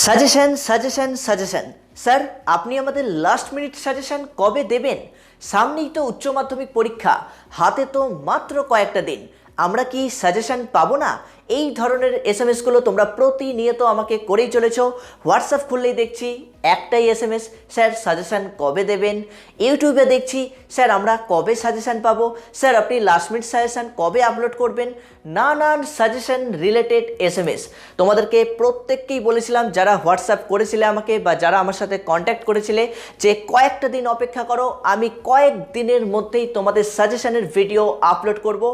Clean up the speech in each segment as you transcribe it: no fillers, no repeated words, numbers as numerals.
Suggestion suggestion suggestion sir, আপনি আমাদের last minute suggestion কবে দেবেন? সামনেই তো উচ্চ মাধ্যমিক পরীক্ষা, হাতে তো মাত্র কয়েকটা দিন। আমরা কি সাজেশন পাবো না? এই ধরনের এসএমএসগুলো তোমরা প্রতিনিয়ত আমাকে করেই চলেছো। হোয়াটসঅ্যাপ খুললেই দেখছি একটাই এসএমএস, স্যার সাজেশন কবে দেবেন। ইউটিউবে দেখছি স্যার আমরা কবে সাজেশন পাবো, স্যার আপনি লাস্ট মিনিট সাজেশন কবে আপলোড করবেন। নানান সাজেশন রিলেটেড এসএমএস তোমাদেরকে প্রত্যেককেই বলেছিলাম, যারা হোয়াটসঅ্যাপ করেছিলে আমাকে বা যারা আমার সাথে কন্ট্যাক্ট করেছিলে, যে কয়েকটা দিন অপেক্ষা করো, আমি কয়েক দিনের মধ্যেই তোমাদের সাজেশনের ভিডিও আপলোড করব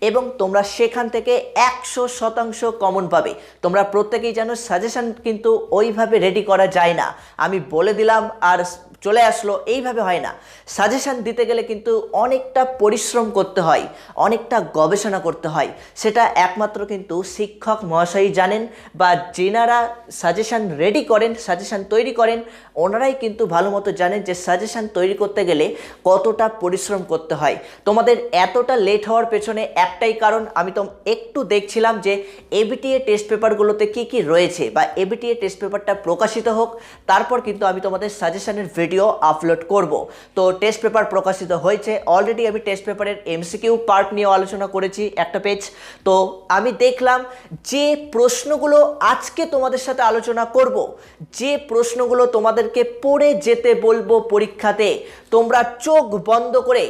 এবং তোমরা সেখান থেকে 100% কমন পাবে। তোমরা প্রত্যেকেই জানো সাজেশন কিন্তু ওইভাবে রেডি করা যায় না, আমি বলে দিলাম আর চলে আসলো, এইভাবে হয় না। সাজেশন দিতে গেলে কিন্তু অনেকটা পরিশ্রম করতে হয়, অনেকটা গবেষণা করতে হয়। সেটা একমাত্র কিন্তু শিক্ষক মহাশয়ই জানেন, বা যেনারা সাজেশন রেডি করেন, সাজেশন তৈরি করেন, ওনারাই কিন্তু ভালো মতো জানেন যে সাজেশন তৈরি করতে গেলে কতটা পরিশ্রম করতে হয়। তোমাদের এতটা লেট হওয়ার পেছনে একটাই কারণ, আমি তো একটু দেখছিলাম যে এবিটিএ টেস্ট পেপারগুলোতে কি কি রয়েছে, বা এবিটিএ টেস্ট পেপারটা প্রকাশিত হোক, তারপর কিন্তু আমি তোমাদের সাজেশনের ভিডিও আপলোড করব। তো টেস্ট পেপার প্রকাশিত হয়েছে অলরেডি, আমি টেস্ট পেপারের এমসিকিউ পার্ট নিয়ে আলোচনা করেছি একটা পেজ। তো আমি দেখলাম যে প্রশ্নগুলো আজকে তোমাদের সাথে আলোচনা করব, যে প্রশ্নগুলো তোমাদেরকে পড়ে যেতে বলবো পরীক্ষাতে, তোমরা চোখ বন্ধ করে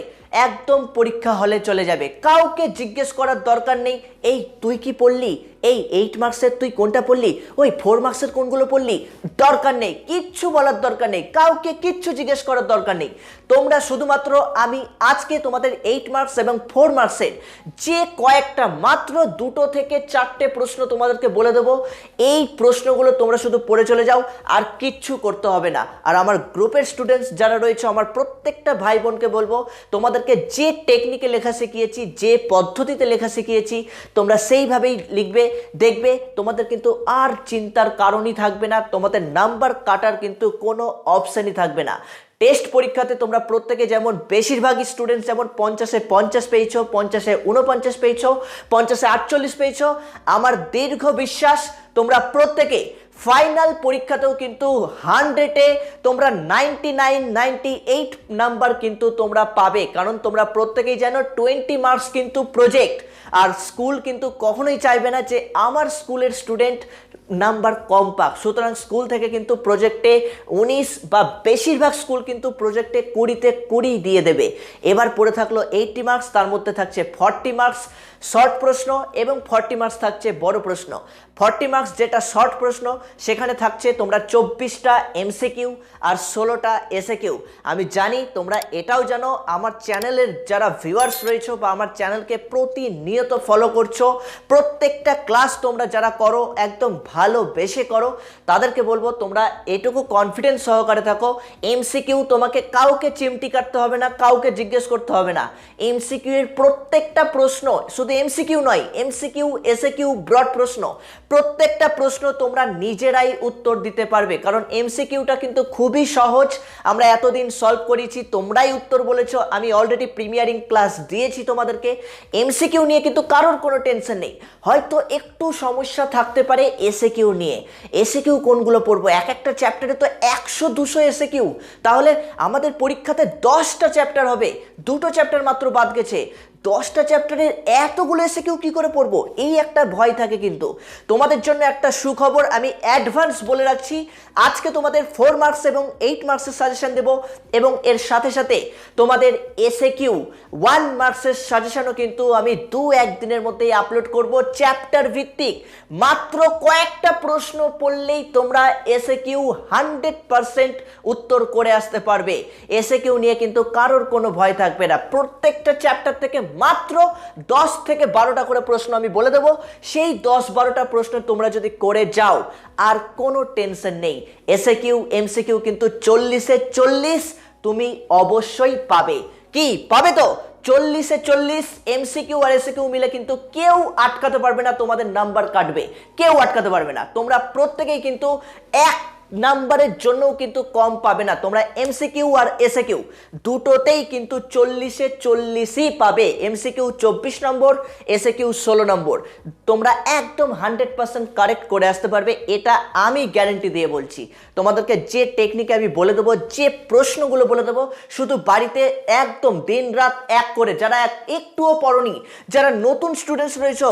একদম পরীক্ষা হলে চলে যাবে, কাউকে জিজ্ঞেস করার দরকার নেই এই তুই কি পড়লি, এই 8 মার্কসের তুই কোনটা পড়লি, ওই 4 মার্কসের কোনগুলো পড়লি, দরকার নেই, কিচ্ছু বলার দরকার নেই, কাউকে কিচ্ছু জিজ্ঞেস করার দরকার নেই। তোমরা শুধুমাত্র আমি আজকে তোমাদের 8 মার্কস এবং 4 মার্কসের যে কয়েকটা মাত্র 2 থেকে 4টে প্রশ্ন তোমাদেরকে বলে দেবো, এই প্রশ্নগুলো তোমরা শুধু পড়ে চলে যাও, আর কিচ্ছু করতে হবে না। আর আমার গ্রুপের স্টুডেন্টস যারা রয়েছে, আমার প্রত্যেকটা ভাই বোনকে বলবো, তোমাদেরকে যে টেকনিকে লেখা শিখিয়েছি, যে পদ্ধতিতে লেখা শিখিয়েছি, তোমরা সেইভাবেই লিখবে, দেখবে তোমাদের কিন্তু আর চিন্তার কারণই থাকবে না, তোমাদের নাম্বার কাটার কিন্তু কোনো অপশনই থাকবে না। টেস্ট পরীক্ষাতে তোমরা প্রত্যেকে যেমন বেশিরভাগই স্টুডেন্টস যেমন 50-এ 50 পেয়েছো, 50-এ 49 পেয়েছো, 50-এ 48 পেয়েছো, আমার দীর্ঘ বিশ্বাস তোমরা প্রত্যেকে ফাইনাল পরীক্ষাতেও কিন্তু 100-এ তোমরা 99, 98 নাম্বার কিন্তু তোমরা পাবে। কারণ তোমরা প্রত্যেকেই জানো 20 মার্কস কিন্তু প্রজেক্ট, আর স্কুল কিন্তু কখনোই চাইবে না যে আমার স্কুলের স্টুডেন্ট নাম্বার কম পাক। সুতরাং স্কুল থেকে কিন্তু প্রজেক্টে 19 বা বেশিরভাগ স্কুল কিন্তু প্রজেক্টে 20-তে 20 দিয়ে দেবে। এবার পড়ে থাকলো 80 মার্কস, তার মধ্যে থাকছে 40 মার্কস শর্ট প্রশ্ন এবং 40 মার্কস থাকছে বড় প্রশ্ন। 40 মার্কস যেটা শর্ট প্রশ্ন, সেখানে থাকছে তোমরা 24টা এমসিকিউ আর 16টা এসএকিউ। আমি জানি তোমরা এটাও জানো, আমার চ্যানেলের যারা ভিউয়ার্স রয়েছে বা আমার চ্যানেলকে প্রতিনিয়ত ফলো করছো, প্রত্যেকটা ক্লাস তোমরা যারা করো একদম ভালোবেসে করো, তাদেরকে বলবো তোমরা এটুকু কনফিডেন্স সহকারে থাকো, এমসিকিউ তোমাকে কাউকে চিমটি কাটতে হবে না, কাউকে জিজ্ঞেস করতে হবে না। এমসিকিউ এর প্রত্যেকটা প্রশ্ন, শুধু এমসিকিউ নয়, এমসিকিউ এসএকিউ ব্রড প্রশ্ন, প্রত্যেকটা প্রশ্ন তোমরা নিজেরাই উত্তর দিতে পারবে। কারণ এমসিকিউটা কিন্তু খুবই সহজ, আমরা এতদিন সলভ করেছি, তোমরাই উত্তর বলেছো, আমি অলরেডি প্রিমিয়ারিং ক্লাস দিয়েছি তোমাদেরকে। এমসিকিউ নিয়ে কিন্তু কারোর কোনো টেনশন নেই। হয়তো একটু সমস্যা থাকতে পারে এসএকিউ নিয়ে, এসএকিউ কোনগুলো পড়বো, এক একটা চ্যাপ্টারে তো 100-200 এসএকিউ, তাহলে আমাদের পরীক্ষাতে 10টা চ্যাপ্টার হবে, 2টো চ্যাপ্টার মাত্র বাদ গেছে, 10টা চ্যাপ্টারের এতগুলো এসএকিউ কি করে পড়বো, এই একটা ভয় থাকে। কিন্তু তোমাদের জন্য একটা সুখবর আমি অ্যাডভান্স বলে রাখছি, আজকে তোমাদের 4 মার্কস এবং 8 মার্কসের সাজেশন দেব, এবং এর সাথে সাথে তোমাদের এসএকিউ 1 মার্কসের সাজেশনও কিন্তু আমি 2-1 দিনের মধ্যেই আপলোড করব, চ্যাপ্টার ভিত্তিক। মাত্র কয়েকটা প্রশ্ন পড়লেই তোমরা এসএকিউ 100% উত্তর করে আসতে পারবে। এসএকিউ নিয়ে কিন্তু কারোর কোনো ভয় থাকবে না, প্রত্যেকটা চ্যাপ্টার থেকে মাত্র 10 থেকে 12টা করে প্রশ্ন আমি বলে দেব, সেই 10-12টা প্রশ্ন তোমরা যদি করে যাও আর কোনো টেনশন নেই। এসএকিউ এমসিকিউ কিন্তু 40-এ 40 তুমি অবশ্যই পাবে। কি পাবে তো? 40-এ 40 এমসিকিউ আর এসএকিউ মিলে কিন্তু কেউ আটকাতে পারবে না, তোমাদের নাম্বার কাটবে, কেউ আটকাতে পারবে না। তোমরা প্রত্যেকেই কিন্তু নাম্বারের জন্যও কিন্তু কম পাবে না। তোমরা এমসিকিউ আর এসএকিউ দুটোতেই কিন্তু 40-এ 40ই পাবে। এমসিকিউ 24 নম্বর, এসএকিউ 16 নম্বর। তোমরা একদম 100% কারেক্ট করে আসতে পারবে, এটা আমি গ্যারেন্টি দিয়ে বলছি। তোমাদেরকে যে টেকনিকে আমি বলে দেবো, যে প্রশ্নগুলো বলে দেবো, শুধু বাড়িতে একদম দিন রাত এক করে, যারা একটুও পড়নি, যারা নতুন স্টুডেন্টস রয়েছ,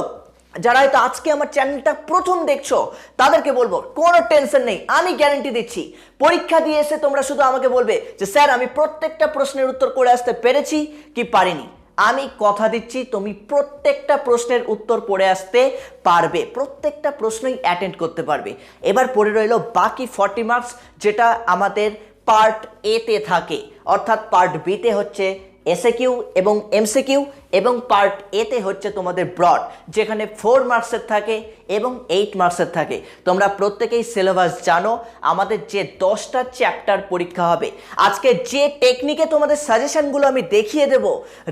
যারা হয়তো আজকে আমার চ্যানেলটা প্রথম দেখছো, তাদেরকে বলবো কোনো টেনশন নেই, আমি গ্যারেন্টি দিচ্ছি। পরীক্ষা দিয়ে এসে তোমরা শুধু আমাকে বলবে যে স্যার আমি প্রত্যেকটা প্রশ্নের উত্তর করে আসতে পেরেছি কি পারিনি। আমি কথা দিচ্ছি তুমি প্রত্যেকটা প্রশ্নের উত্তর পড়ে আসতে পারবে, প্রত্যেকটা প্রশ্নই অ্যাটেন্ড করতে পারবে। এবার পড়ে রইল বাকি 40 মার্কস, যেটা আমাদের পার্ট এতে থাকে, অর্থাৎ পার্ট বিতে হচ্ছে এসএকিউ এবং এমসিকিউ, এবং পার্ট এতে হচ্ছে তোমাদের ব্রড, যেখানে 4 মার্কসের থাকে এবং 8 মার্কসের থাকে। তোমরা প্রত্যেকেই সিলেবাস জানো, আমাদের যে 10টা চ্যাপ্টার পরীক্ষা হবে, আজকে যে টেকনিকে তোমাদের সাজেশনগুলো আমি দেখিয়ে দেব,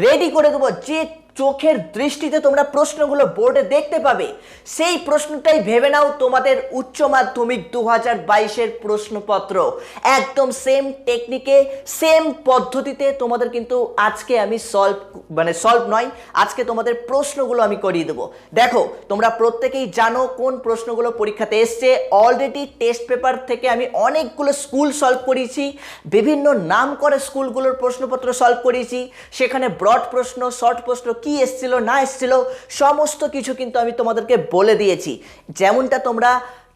রেডি করে দেবো, যে চোখের দৃষ্টিতে তোমরা প্রশ্নগুলো বোর্ডে দেখতে পাবে, সেই প্রশ্নটাই ভেবে নাও তোমাদের উচ্চ মাধ্যমিক 2022-এর প্রশ্নপত্র। একদম সেম টেকনিকে, সেম পদ্ধতিতে তোমাদের কিন্তু আজকে আমি সলভ নয়, আজকে তোমাদের প্রশ্নগুলো আমি করিয়ে দেবো। দেখো তোমরা প্রত্যেকেই জানো কোন প্রশ্নগুলো পরীক্ষাতে এসছে। অলরেডি টেস্ট পেপার থেকে আমি অনেকগুলো স্কুল সলভ করিয়েছি, বিভিন্ন নাম করে স্কুলগুলোর প্রশ্নপত্র সলভ করিয়েছি। সেখানে ব্রড প্রশ্ন, শর্ট প্রশ্ন কি এসেছিল না এসেছিল সমস্ত কিছু কিন্তু আমি তোমাদেরকে বলে দিয়েছি। যেমনটা তোমরা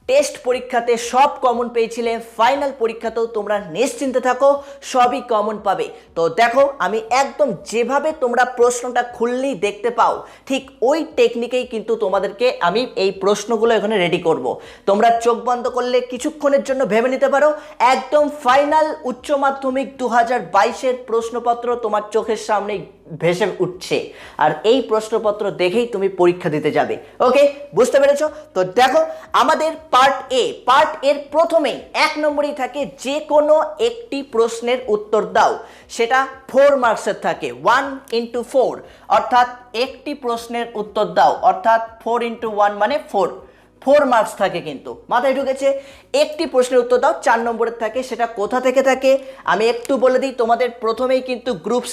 টেস্ট পরীক্ষাতে সব কমন পেয়েছিলে, ফাইনাল পরীক্ষাতেও তোমরা নিশ্চিন্তে থাকো, সবই কমন পাবে। তো দেখো আমি একদম যেভাবে তোমরা প্রশ্নটা খুললেই দেখতে পাও, ঠিক ওই টেকনিকেই কিন্তু তোমাদেরকে আমি এই প্রশ্নগুলো এখানে রেডি করব। তোমরা চোখ বন্ধ করলে কিছুক্ষণের জন্য ভেবে নিতে পারো, একদম ফাইনাল উচ্চ মাধ্যমিক 2022-এর প্রশ্নপত্র তোমার চোখের সামনেই ভেসে উঠছে, আর এই প্রশ্নপত্র দেখেই তুমি পরীক্ষা দিতে যাবে। ওকে, বুঝতে পেরেছো? তো দেখো আমাদের পার্ট এর প্রথমেই 1 নম্বরেই থাকে যে কোনো একটি প্রশ্নের উত্তর দাও, সেটা 4 মার্কসের থাকে, 1 into 4, অর্থাৎ একটি প্রশ্নের উত্তর দাও, অর্থাৎ 4 into 1 মানে 4 মার্কস থাকে। কিন্তু মাথায় ঢুকেছে? একটি প্রশ্নের উত্তর দাও 4 নম্বরের থাকে। সেটা কোথা থেকে থাকে আমি একটু বলে দিই তোমাদের। প্রথমেই কিন্তু গ্রুপ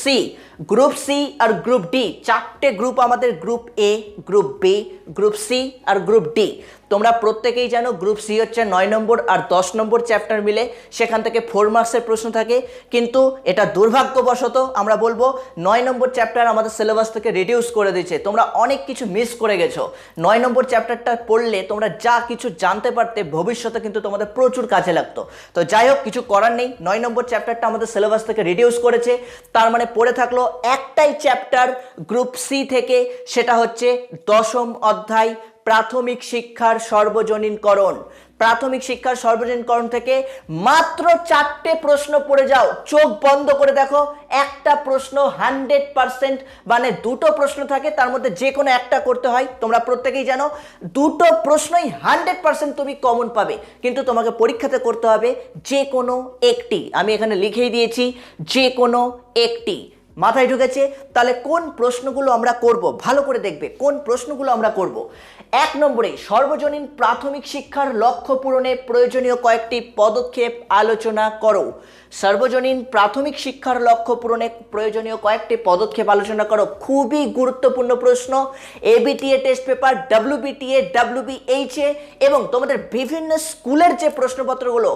সি আর গ্রুপ ডি, 4টে গ্রুপ আমাদের, group A, group B, group C আর গ্রুপ ডি। তোমরা প্রত্যেকেই জানো গ্রুপ সি হচ্ছে 9 নম্বর আর 10 নম্বর চ্যাপ্টার মিলে, সেখান থেকে 4 মার্কসের প্রশ্ন থাকে। কিন্তু এটা দুর্ভাগ্যবশত আমরা বলবো 9 নম্বর চ্যাপ্টার আমাদের সিলেবাস থেকে রিডিউস করে দিয়েছে। তোমরা অনেক কিছু মিস করে গেছো। 9 নম্বর চ্যাপ্টারটা পড়লে তোমরা যা কিছু জানতে পারতে, ভবিষ্যতে কিন্তু তোমাদের প্রচুর কাজে লাগতো। তো যাই হোক, কিছু করার নেই, 9 নম্বর চ্যাপ্টারটা আমাদের সিলেবাস থেকে রিডিউস করেছে। তার মানে পড়ে থাকলো একটাই চ্যাপ্টার গ্রুপ সি থেকে, সেটা হচ্ছে 10ম অধ্যায় প্রাথমিক শিক্ষার সর্বজনীনকরণ। প্রাথমিক শিক্ষার সর্বজনীনকরণ থেকে মাত্র 4টে প্রশ্ন পড়ে যাও, চোখ বন্ধ করে দেখো। একটা প্রশ্ন 100%, মানে 2টো প্রশ্ন থাকে, তার মধ্যে যে কোনো একটা করতে হয়। তোমরা প্রত্যেকেই জানো 2টো প্রশ্নই 100% তুমি কমন পাবে, কিন্তু তোমাকে পরীক্ষাতে করতে হবে যে কোনো একটি। আমি এখানে লিখেই দিয়েছি, যে কোনো একটি। মাথায় ঢুকেছে? তাহলে কোন প্রশ্নগুলো আমরা করব, ভালো করে দেখবে কোন প্রশ্নগুলো আমরা করব। 1 নম্বরে সর্বজনীন প্রাথমিক শিক্ষার লক্ষ্য পূরণে প্রয়োজনীয় কয়েকটি পদক্ষেপ আলোচনা করো। সর্বজনীন প্রাথমিক শিক্ষার লক্ষ্য পূরণে প্রয়োজনীয় কয়েকটি পদক্ষেপ আলোচনা করো। খুবই গুরুত্বপূর্ণ প্রশ্ন। এবিটিএ টেস্ট পেপার, ডব্লিউবিটিএ, ডব্লিউবিএইচএ এবং তোমাদের বিভিন্ন স্কুলের যে প্রশ্নপত্রগুলো,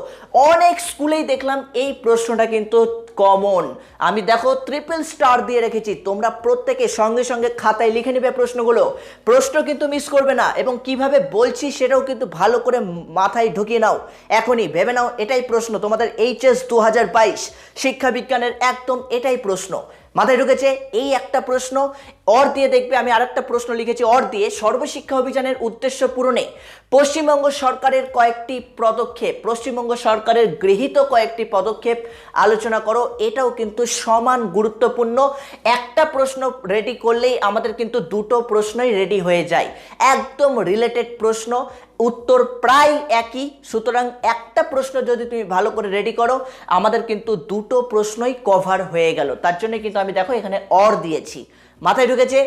অনেক স্কুলেই দেখলাম এই প্রশ্নটা কিন্তু কমন। আমি দেখো ট্রিপল স্টার দিয়ে রেখেছি, তোমরা প্রত্যেকে সঙ্গে সঙ্গে খাতায় লিখে নেবে প্রশ্নগুলো, প্রশ্ন কিন্তু মিস করবে না। এবং কিভাবে বলছি সেটাও কিন্তু ভালো করে মাথায় ঢুকিয়ে নাও, এখনই ভেবে নাও এটাই প্রশ্ন তোমাদের এইচএস 2022 শিক্ষা বিজ্ঞানের, একদম এটাই প্রশ্ন। মাথায় ঢুকেছে? এই একটা প্রশ্ন। অর দিয়ে দেখবে আমি আরেকটা প্রশ্ন লিখেছি, অর দিয়ে সর্বশিক্ষা অভিযানের উদ্দেশ্য পূরণে পশ্চিমবঙ্গ সরকারের কয়েকটি পদক্ষেপ, পশ্চিমবঙ্গ সরকারের গৃহীত কয়েকটি পদক্ষেপ আলোচনা করো। এটাও কিন্তু সমান গুরুত্বপূর্ণ। একটা প্রশ্ন রেডি করলেই আমাদের কিন্তু 2টো প্রশ্নই রেডি হয়ে যায়, একদম রিলেটেড প্রশ্ন, উত্তর প্রায় একই। সুতরাং একটা প্রশ্ন যদি তুমি ভালো করে রেডি করো, আমাদের কিন্তু 2টো প্রশ্নই কভার হয়ে গেল। তার জন্য কিন্তু আমি দেখো এখানে অর দিয়েছি। মাথায় ঢুকেছে?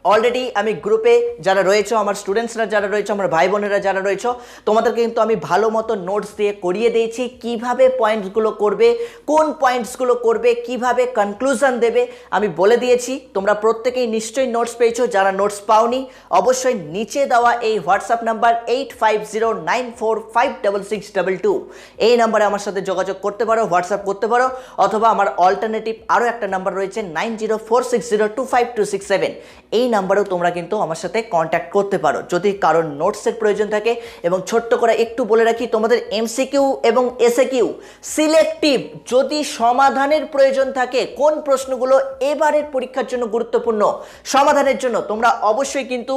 অলরেডি আমি গ্রুপে যারা রয়েছে, আমার স্টুডেন্টসরা যারা রয়েছে, আমার ভাই বোনেরা যারা রয়েছে, তোমাদেরকে কিন্তু আমি ভালো মতো নোটস দিয়ে করিয়ে দিয়েছি কিভাবে পয়েন্টসগুলো করবে, কোন পয়েন্টসগুলো করবে, কিভাবে কনক্লুশন দেবে আমি বলে দিয়েছি। তোমরা প্রত্যেকেই নিশ্চয়ই নোটস পেয়েছো। যারা নোটস পাওনি অবশ্যই নিচে দেওয়া এই হোয়াটসঅ্যাপ নাম্বার 8509456622 এই নাম্বারে আমার সাথে যোগাযোগ করতে পারো, হোয়াটসঅ্যাপ করতে পারো, অথবা আমার অল্টারনেটিভ আরও একটা নাম্বার রয়েছে 9046025267 এই নাম্বারেও তোমরা কিন্তু আমার সাথে কন্ট্যাক্ট করতে পারো যদি কারোর নোটসের প্রয়োজন থাকে। এবং ছোট্ট করে একটু বলে রাখি, তোমাদের এমসিকিউ এবং এসএকিউ সিলেক্টিভ যদি সমাধানের প্রয়োজন থাকে, কোন প্রশ্নগুলো এবারের পরীক্ষার জন্য গুরুত্বপূর্ণ সমাধানের জন্য, তোমরা অবশ্যই কিন্তু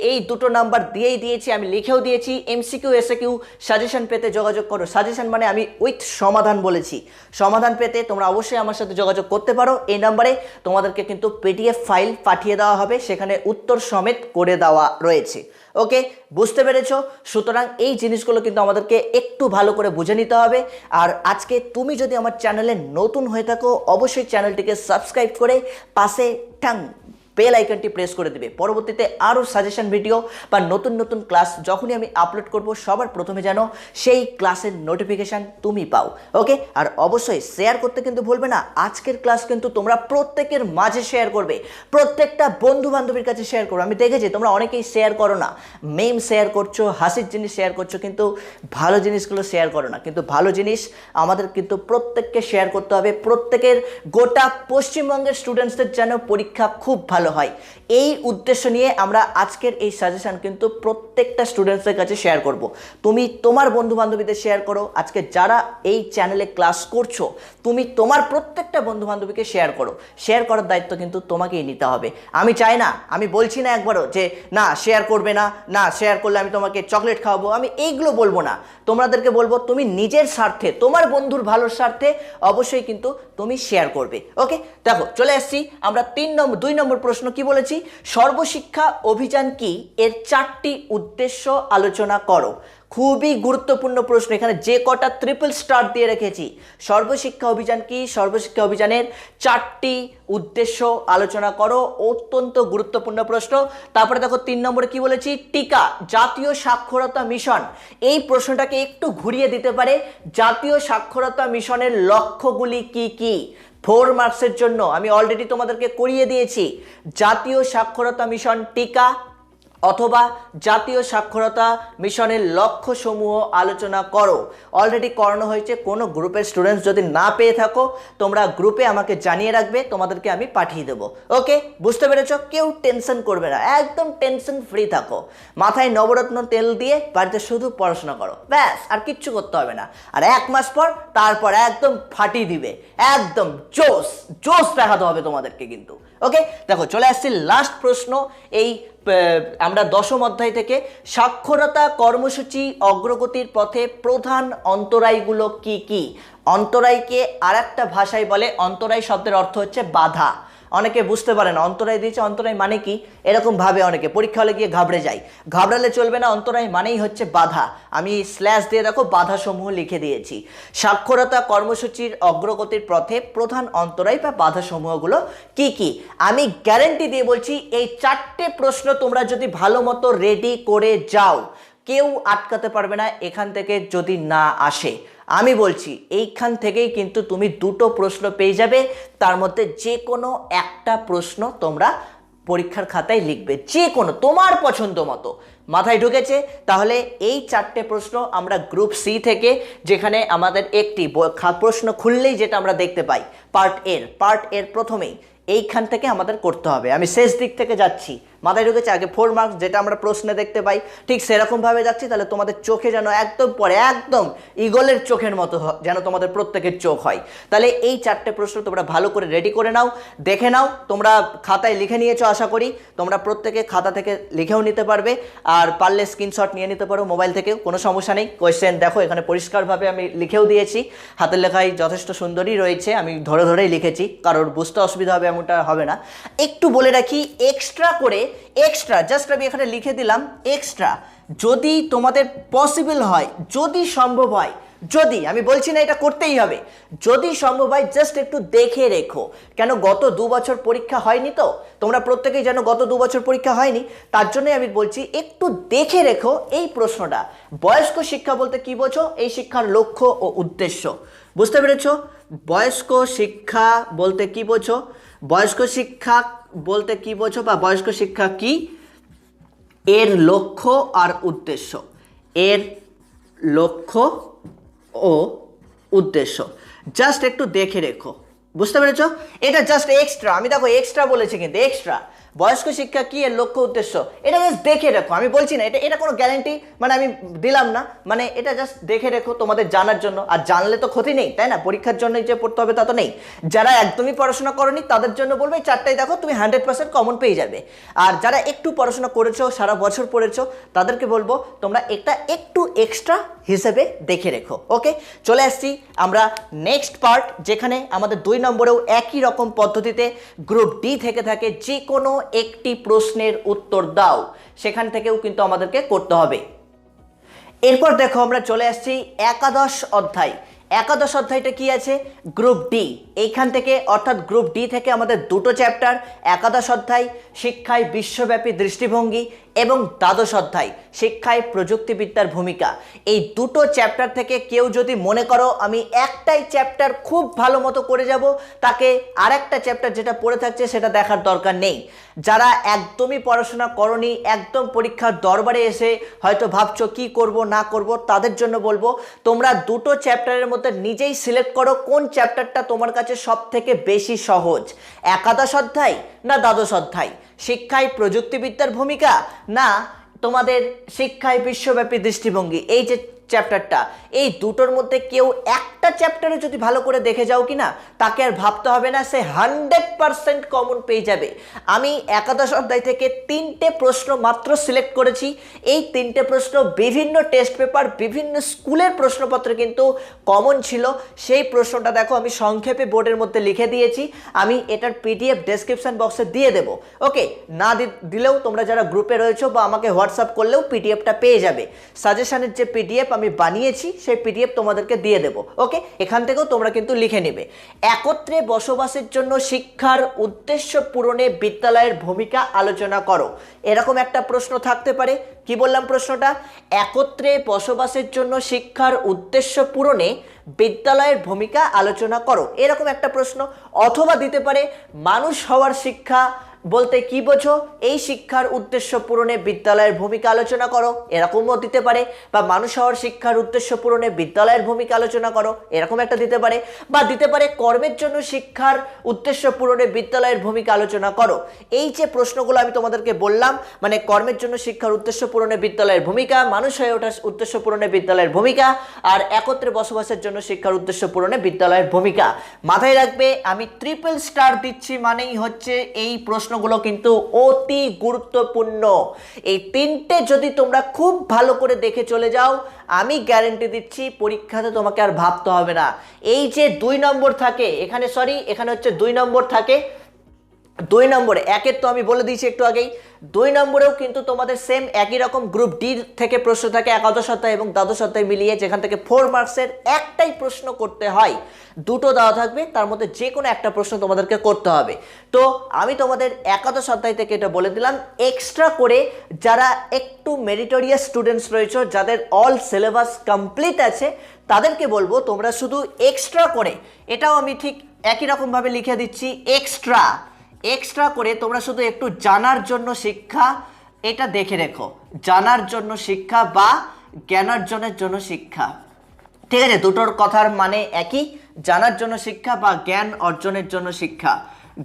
এই দুটো নাম্বার দিয়েই দিয়েছি, আমি লিখেও দিয়েছি। এমসিকিউ এসএকিউ সাজেশন পেতে যোগাযোগ করো। সাজেশন মানে আমি উইথ সমাধান বলেছি। সমাধান পেতে তোমরা অবশ্যই আমার সাথে যোগাযোগ করতে পারো। এই নাম্বারে তোমাদেরকে কিন্তু পিডিএফ ফাইল পাঠিয়ে দেওয়া হবে, সেখানে উত্তর সমেত করে দেওয়া রয়েছে। ওকে, বুঝতে পেরেছো? সুতরাং এই জিনিসগুলো কিন্তু আমাদেরকে একটু ভালো করে বুঝে নিতে হবে। আর আজকে তুমি যদি আমার চ্যানেলে নতুন হয়ে থাকো অবশ্যই চ্যানেলটিকে সাবস্ক্রাইব করে পাশে বেল আইকনটি প্রেস করে দিবে। পরবর্তীতে আরও সাজেশন ভিডিও বা নতুন নতুন ক্লাস যখনই আমি আপলোড করব সবার প্রথমে যেন সেই ক্লাসের নোটিফিকেশান তুমি পাও। ওকে, আর অবশ্যই শেয়ার করতে কিন্তু ভুলবে না। আজকের ক্লাস কিন্তু তোমরা প্রত্যেকের মাঝে শেয়ার করবে, প্রত্যেকটা বন্ধু বান্ধবীর কাছে শেয়ার করো। আমি দেখেছি তোমরা অনেকেই শেয়ার করো না, মেম শেয়ার করছো, হাসির জিনিস শেয়ার করছো, কিন্তু ভালো জিনিসগুলো শেয়ার করো না। কিন্তু ভালো জিনিস আমাদের কিন্তু প্রত্যেককে শেয়ার করতে হবে। প্রত্যেকের গোটা পশ্চিমবঙ্গের স্টুডেন্টসদের যেন পরীক্ষা খুব ভালো হয়, এই উদ্দেশ্য নিয়ে আমরা আজকের এই সাজেশন কিন্তু প্রত্যেকটা স্টুডেন্টসদের কাছে শেয়ার করব। তুমি তোমার বন্ধু বান্ধবীদের শেয়ার করো। আজকে যারা এই চ্যানেলে ক্লাস করছো তুমি তোমার প্রত্যেকটা বন্ধু বান্ধবীকে শেয়ার করো। শেয়ার করার দায়িত্ব কিন্তু তোমাকেই নিতে হবে। আমি চাই না, আমি বলছি না একবারও যে না শেয়ার করবে না, না শেয়ার করলে আমি তোমাকে চকলেট খাওয়াবো, আমি এইগুলো বলবো না। তোমাদেরকে বলবো তুমি নিজের স্বার্থে, তোমার বন্ধুর ভালোর স্বার্থে অবশ্যই কিন্তু তুমি শেয়ার করবে। ওকে, দেখো চলে আসছি আমরা 2 নম্বর প্রশ্ন। কি বলেছি? সর্বশিক্ষা অভিযান কি, এর 4টি উদ্দেশ্য আলোচনা করো। খুবই গুরুত্বপূর্ণ প্রশ্ন, এখানে যে কটা ট্রিপল স্টার দিয়ে রেখেছি। সর্বশিক্ষা অভিযান কি, সর্বশিক্ষা অভিযানের 4টি উদ্দেশ্য আলোচনা করো, অত্যন্ত গুরুত্বপূর্ণ প্রশ্ন। তারপরে দেখো 3 নম্বরে কি বলেছি? টিকা, জাতীয় সাক্ষরতা মিশন। এই প্রশ্নটাকে একটু ঘুরিয়ে দিতে পারে, জাতীয় সাক্ষরতা মিশনের লক্ষ্যগুলি কি কি। 4 মার্কসের জন্য আমি অলরেডি তোমাদেরকে করিয়ে দিয়েছি। জাতীয় সাক্ষরতা মিশন টিকা অথবা জাতীয় সাক্ষরতা মিশনের লক্ষ্যসমূহ আলোচনা করো। অলরেডি করানো হয়েছে। কোনো গ্রুপের স্টুডেন্টস যদি না পেয়ে থাকো তোমরা গ্রুপে আমাকে জানিয়ে রাখবে, তোমাদেরকে আমি পাঠিয়ে দেবো। ওকে, বুঝতে পেরেছ? কেউ টেনশন করবে না, একদম টেনশন ফ্রি থাকো। মাথায় নবরত্ন তেল দিয়ে বাড়িতে শুধু পড়াশোনা করো, ব্যাস, আর কিচ্ছু করতে হবে না। আর 1 মাস পর তারপর একদম ফাটিয়ে দিবে, একদম জোশ জোশ দেখাতে হবে তোমাদেরকে কিন্তু। ওকে, দেখো চলে আসছি লাস্ট প্রশ্ন। এই আমরা 10ম অধ্যায় থেকে সাক্ষরতা কর্মসূচি অগ্রগতির পথে প্রধান অন্তরায়গুলো কি কি। অন্তরায়কে আরেকটা ভাষায় বলে, অন্তরায় শব্দের অর্থ হচ্ছে বাধা। অনেকে বুঝতে পারে না অন্তরায় দিয়েছে, অন্তরায় মানে কি এরকম ভাবে অনেকে পরীক্ষা হলে গিয়ে ঘাবড়ে যায়। ঘাবড়ালে চলবে না, অন্তরায় মানেই হচ্ছে বাধা। আমি স্ল্যাশ দিয়ে দেখো বাধা সমূহ লিখে দিয়েছি। সাক্ষরতা কর্মসূচির অগ্রগতির পথে প্রধান অন্তরায় বা বাধা সমূহগুলো কি কি। আমি গ্যারেন্টি দিয়ে বলছি এই 4টে প্রশ্ন তোমরা যদি ভালো মতো রেডি করে যাও কেউ আটকাতে পারবে না এখান থেকে যদি না আসে। আমি বলছি এইখান থেকেই কিন্তু তুমি 2টো প্রশ্ন পেয়ে যাবে, তার মধ্যে যে কোনো একটা প্রশ্ন তোমরা পরীক্ষার খাতায় লিখবে, যে কোনো তোমার পছন্দ মতো। মাথায় ঢুকেছে? তাহলে এই 4টে প্রশ্ন আমরা গ্রুপ সি থেকে, যেখানে আমাদের একটি প্রশ্ন খুললেই যেটা আমরা দেখতে পাই পার্ট এর প্রথমেই এইখান থেকে আমাদের করতে হবে। আমি শেষ দিক থেকে যাচ্ছি, মাথায় ঢুকেছে? আগে 4 মার্কস যেটা আমরা প্রশ্নে দেখতে পাই ঠিক সেরকমভাবে যাচ্ছি, তাহলে তোমাদের চোখে যেন একদম পরে একদম ঈগলের চোখের মতো যেন তোমাদের প্রত্যেকের চোখ হয়। তাহলে এই 4টে প্রশ্ন তোমরা ভালো করে রেডি করে নাও, দেখে নাও। তোমরা খাতায় লিখে নিয়েছো আশা করি, তোমরা প্রত্যেকে খাতা থেকে লিখেও নিতে পারবে, আর পারলে স্ক্রিনশট নিয়ে নিতে পারো মোবাইল থেকেও, কোনো সমস্যা নেই। কোয়েশ্চেন দেখো এখানে পরিষ্কারভাবে আমি লিখেও দিয়েছি, হাতের লেখাই যথেষ্ট সুন্দরই রয়েছে, আমি ধরে ধরেই লিখেছি, কারোর বুঝতে অসুবিধা হবে এমনটা হবে না। একটু বলে রাখি, এক্সট্রা জাস্ট আমি এখানে লিখে দিলাম এক্সট্রা, যদি তোমাদের পসিবল হয়, যদি সম্ভব হয় যদি, আমি বলছি না এটা করতেই হবে, যদি সম্ভব হয় জাস্ট একটু দেখে রেখো। কেন, গত 2 বছর পরীক্ষা হয়নি তো, তোমরা প্রত্যেকেই জানো গত 2 বছর পরীক্ষা হয়নি, তার জন্যই আমি বলছি একটু দেখে রেখো এই প্রশ্নটা। বয়স্ক শিক্ষা বলতে কি বোঝো, এই শিক্ষার লক্ষ্য ও উদ্দেশ্য, বুঝতে পেরেছো? বয়স্ক শিক্ষা বলতে কি বোঝো, বয়স্ক শিক্ষা বলতে কি বোঝো, বা বয়স্ক শিক্ষা কি, এর লক্ষ্য আর উদ্দেশ্য, এর লক্ষ্য ও উদ্দেশ্য জাস্ট একটু দেখে রেখো, বুঝতে পেরেছো? এটা জাস্ট এক্সট্রা, আমি দেখো এক্সট্রা বলেছি, কিন্তু এক্সট্রা বয়স্ক শিক্ষা কি এর লক্ষ্য উদ্দেশ্য, এটা জাস্ট দেখে রেখো। আমি বলছি না এটা এটা কোনো গ্যারান্টি মানে আমি দিলাম না, মানে এটা জাস্ট দেখে রেখো তোমাদের জানার জন্য। আর জানলে তো ক্ষতি নেই, তাই না? পরীক্ষার জন্যই যে পড়তে হবে তা তো নেই। যারা একদমই পড়াশোনা করনি তাদের জন্য বলবো এই চারটাই দেখো, তুমি 100% কমন পেয়ে যাবে। আর যারা একটু পড়াশোনা করেছো, সারা বছর পড়েছো, তাদেরকে বলবো তোমরা এটা একটু এক্সট্রা হিসেবে দেখে রেখো। ওকে, চলে আসছি আমরা নেক্সট পার্ট, যেখানে আমাদের 2 নম্বরেও একই রকম পদ্ধতিতে গ্রুপ ডি থেকে থাকে যে কোনো একটি প্রশ্নের উত্তর দাও, সেখান থেকেও কিন্তু আমাদেরকে করতে হবে। এরপর দেখো আমরা চলে আসছি একাদশ অধ্যায়। একাদশ অধ্যায়টা কি আছে, গ্রুপ ডি। এইখান থেকে অর্থাৎ গ্রুপ ডি থেকে আমাদের দুটো চ্যাপ্টার, একাদশ অধ্যায় শিক্ষায় বিশ্বব্যাপী দৃষ্টিভঙ্গি এবং দ্বাদশ অধ্যায় শিক্ষায় প্রযুক্তিবিদ্যার ভূমিকা। এই দুটো চ্যাপ্টার থেকে কেউ যদি মনে করো আমি একটাই চ্যাপ্টার খুব ভালো মতো করে যাব, তাকে আরেকটা চ্যাপ্টার যেটা পড়ে থাকছে সেটা দেখার দরকার নেই। যারা একদমই পড়াশোনা করনি, একদম পরীক্ষার দরবারে এসে হয়তো ভাবছো কি করব না করব, তাদের জন্য বলবো তোমরা দুটো চ্যাপ্টারের মধ্যে নিজেই সিলেক্ট করো কোন চ্যাপ্টারটা তোমার কাছে সব থেকে বেশি সহজ, একাদশ অধ্যায় না দ্বাদশ অধ্যায় শিক্ষায় প্রযুক্তিবিদ্যার ভূমিকা, না তোমাদের শিক্ষায় বিশ্বব্যাপী দৃষ্টিভঙ্গি। এই যে চ্যাপ্টারটা, এই দুটোর মধ্যে কেউ একটা চ্যাপ্টারে যদি ভালো করে দেখে যাও কি না, তাকে আর ভাবতে হবে না, সে 100% কমন পেয়ে যাবে। আমি একাদশ অধ্যায় থেকে 3টে প্রশ্ন মাত্র সিলেক্ট করেছি। এই 3টে প্রশ্ন বিভিন্ন টেস্ট পেপার, বিভিন্ন স্কুলের প্রশ্নপত্রে কিন্তু কমন ছিল। সেই প্রশ্নটা দেখো আমি সংক্ষেপে বোর্ডের মধ্যে লিখে দিয়েছি, আমি এটার পিডিএফ ডেসক্রিপশন বক্সে দিয়ে দেবো। ওকে, না দিলেও তোমরা যারা গ্রুপে রয়েছো বা আমাকে হোয়াটসঅ্যাপ করলেও পিডিএফটা পেয়ে যাবে। সাজেশনের যে পিডিএফ আমি বানিয়েছি সেই পিডিএফ তোমাদেরকে দিয়ে দেবো। ওকে, এখান থেকেও তোমরা কিন্তু লিখে নেবে। একত্রে বসবাসের জন্য শিক্ষার উদ্দেশ্য পূরণে বিদ্যালয়ের ভূমিকা আলোচনা করো, এরকম একটা প্রশ্ন থাকতে পারে। কি বললাম প্রশ্নটা, একত্রে বসবাসের জন্য শিক্ষার উদ্দেশ্য পূরণে বিদ্যালয়ের ভূমিকা আলোচনা করো, এরকম একটা প্রশ্ন। অথবা দিতে পারে মানুষ হওয়ার শিক্ষা বলতে কি বোঝো, এই শিক্ষার উদ্দেশ্য পূরণে বিদ্যালয়ের ভূমিকা আলোচনা করো, এরকমও দিতে পারে। বা মানুষ হওয়ার শিক্ষার উদ্দেশ্য পূরণে বিদ্যালয়ের ভূমিকা আলোচনা করো, এরকম একটা দিতে পারে। বা দিতে পারে কর্মের জন্য শিক্ষার উদ্দেশ্য পূরণে বিদ্যালয়ের ভূমিকা আলোচনা করো। এই যে প্রশ্নগুলো আমি তোমাদেরকে বললাম, মানে কর্মের জন্য শিক্ষার উদ্দেশ্য পূরণে বিদ্যালয়ের ভূমিকা, মানুষ হয়ে ওঠার উদ্দেশ্য পূরণে বিদ্যালয়ের ভূমিকা, আর একত্রে বসবাসের জন্য শিক্ষার উদ্দেশ্য পূরণে বিদ্যালয়ের ভূমিকা। মাথায় রাখবে আমি ট্রিপল স্টার দিচ্ছি মানেই হচ্ছে এই প্রশ্নগুলো কিন্তু অতি গুরুত্বপূর্ণ। এই 3টে যদি তোমরা খুব ভালো করে দেখে চলে যাও, আমি গ্যারান্টি দিচ্ছি পরীক্ষাতে তোমাকে আর ভাবতে হবে না। এই যে 2 নম্বর থাকে এখানে, সরি এখানে হচ্ছে 2 নম্বর থাকে, 2 নম্বরে একের তো আমি বলে দিয়েছি একটু আগেই, 2 নম্বরেও কিন্তু তোমাদের সেম একই রকম গ্রুপ ডি থেকে প্রশ্ন থাকে একাদশ অধ্যায় এবং দ্বাদশ অধ্যায় মিলিয়ে, যেখান থেকে 4 মার্কসের একটাই প্রশ্ন করতে হয়। দুটো দেওয়া থাকবে, তার মধ্যে যে কোনো একটা প্রশ্ন তোমাদেরকে করতে হবে। তো আমি তোমাদের একাদশ অধ্যায় থেকে এটা বলে দিলাম। এক্সট্রা করে যারা একটু মেরিটোরিয়াস স্টুডেন্টস রয়েছে, যাদের অল সিলেবাস কমপ্লিট আছে, তাদেরকে বলবো তোমরা শুধু এক্সট্রা করে, এটাও আমি ঠিক একই রকমভাবে লিখে দিচ্ছি, এক্সট্রা করে তোমরা শুধু একটু জানার জন্য শিক্ষা, এটা দেখে রেখো, জানার জন্য শিক্ষা বা জ্ঞানার্জনের জন্য শিক্ষা। ঠিক আছে, দুটোর কথার মানে একই, জানার জন্য শিক্ষা বা জ্ঞান অর্জনের জন্য শিক্ষা,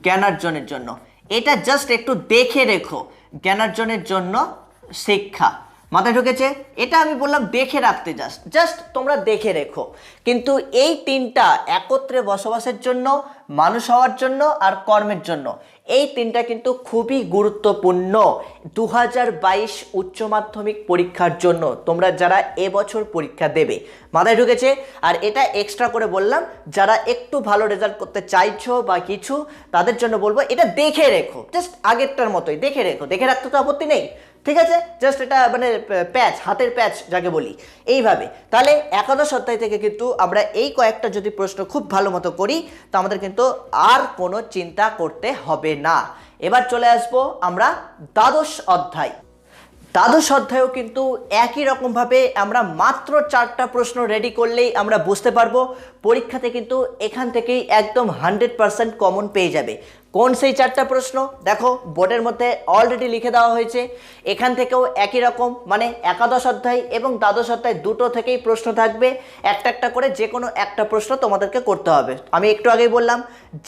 জ্ঞানার্জনের জন্য। এটা জাস্ট একটু দেখে রেখো, জ্ঞানার্জনের জন্য শিক্ষা। মাথায় ঢুকেছে? এটা আমি বললাম দেখে রাখতে, জাস্ট তোমরা দেখে রেখো। কিন্তু এই 3টা, একত্রে বসবাসের জন্য, মানুষ হওয়ার জন্য আর কর্মের জন্য, এই 3টা কিন্তু খুবই গুরুত্বপূর্ণ 2022 উচ্চ মাধ্যমিক পরীক্ষার জন্য, তোমরা যারা এবছর পরীক্ষা দেবে। মাথায় ঢুকেছে? আর এটা এক্সট্রা করে বললাম, যারা একটু ভালো রেজাল্ট করতে চাইছো বা কিছু, তাদের জন্য বলবো এটা দেখে রেখো, জাস্ট আগেরটার মতোই দেখে রেখো। দেখে রাখতে তো আপত্তি নেই, ঠিক আছে, জাস্ট এটা মানে প্যাচ, হাতের প্যাচ যাকে বলি, এইভাবে। তাহলে একাদশ অধ্যায় থেকে কিন্তু আমরা এই কয়েকটা যদি প্রশ্ন খুব ভালো মতো করি তো আমাদের কিন্তু আর কোনো চিন্তা করতে হবে না। এবার চলে আসবো আমরা দ্বাদশ অধ্যায়। দ্বাদশ অধ্যায়ও কিন্তু একই রকমভাবে আমরা মাত্র 4টা প্রশ্ন রেডি করলেই আমরা বুঝতে পারবো পরীক্ষাতে কিন্তু এখান থেকেই একদম 100% কমন পেয়ে যাবে। কোন সেই 4টা প্রশ্ন দেখো বোর্ডের মধ্যে অলরেডি লিখে দেওয়া হয়েছে। এখান থেকেও একই রকম, মানে একাদশ অধ্যায় এবং দ্বাদশ অধ্যায় দুটো থেকেই প্রশ্ন থাকবে, একটা একটা করে যে কোনো একটা প্রশ্ন তোমাদেরকে করতে হবে। আমি একটু আগেই বললাম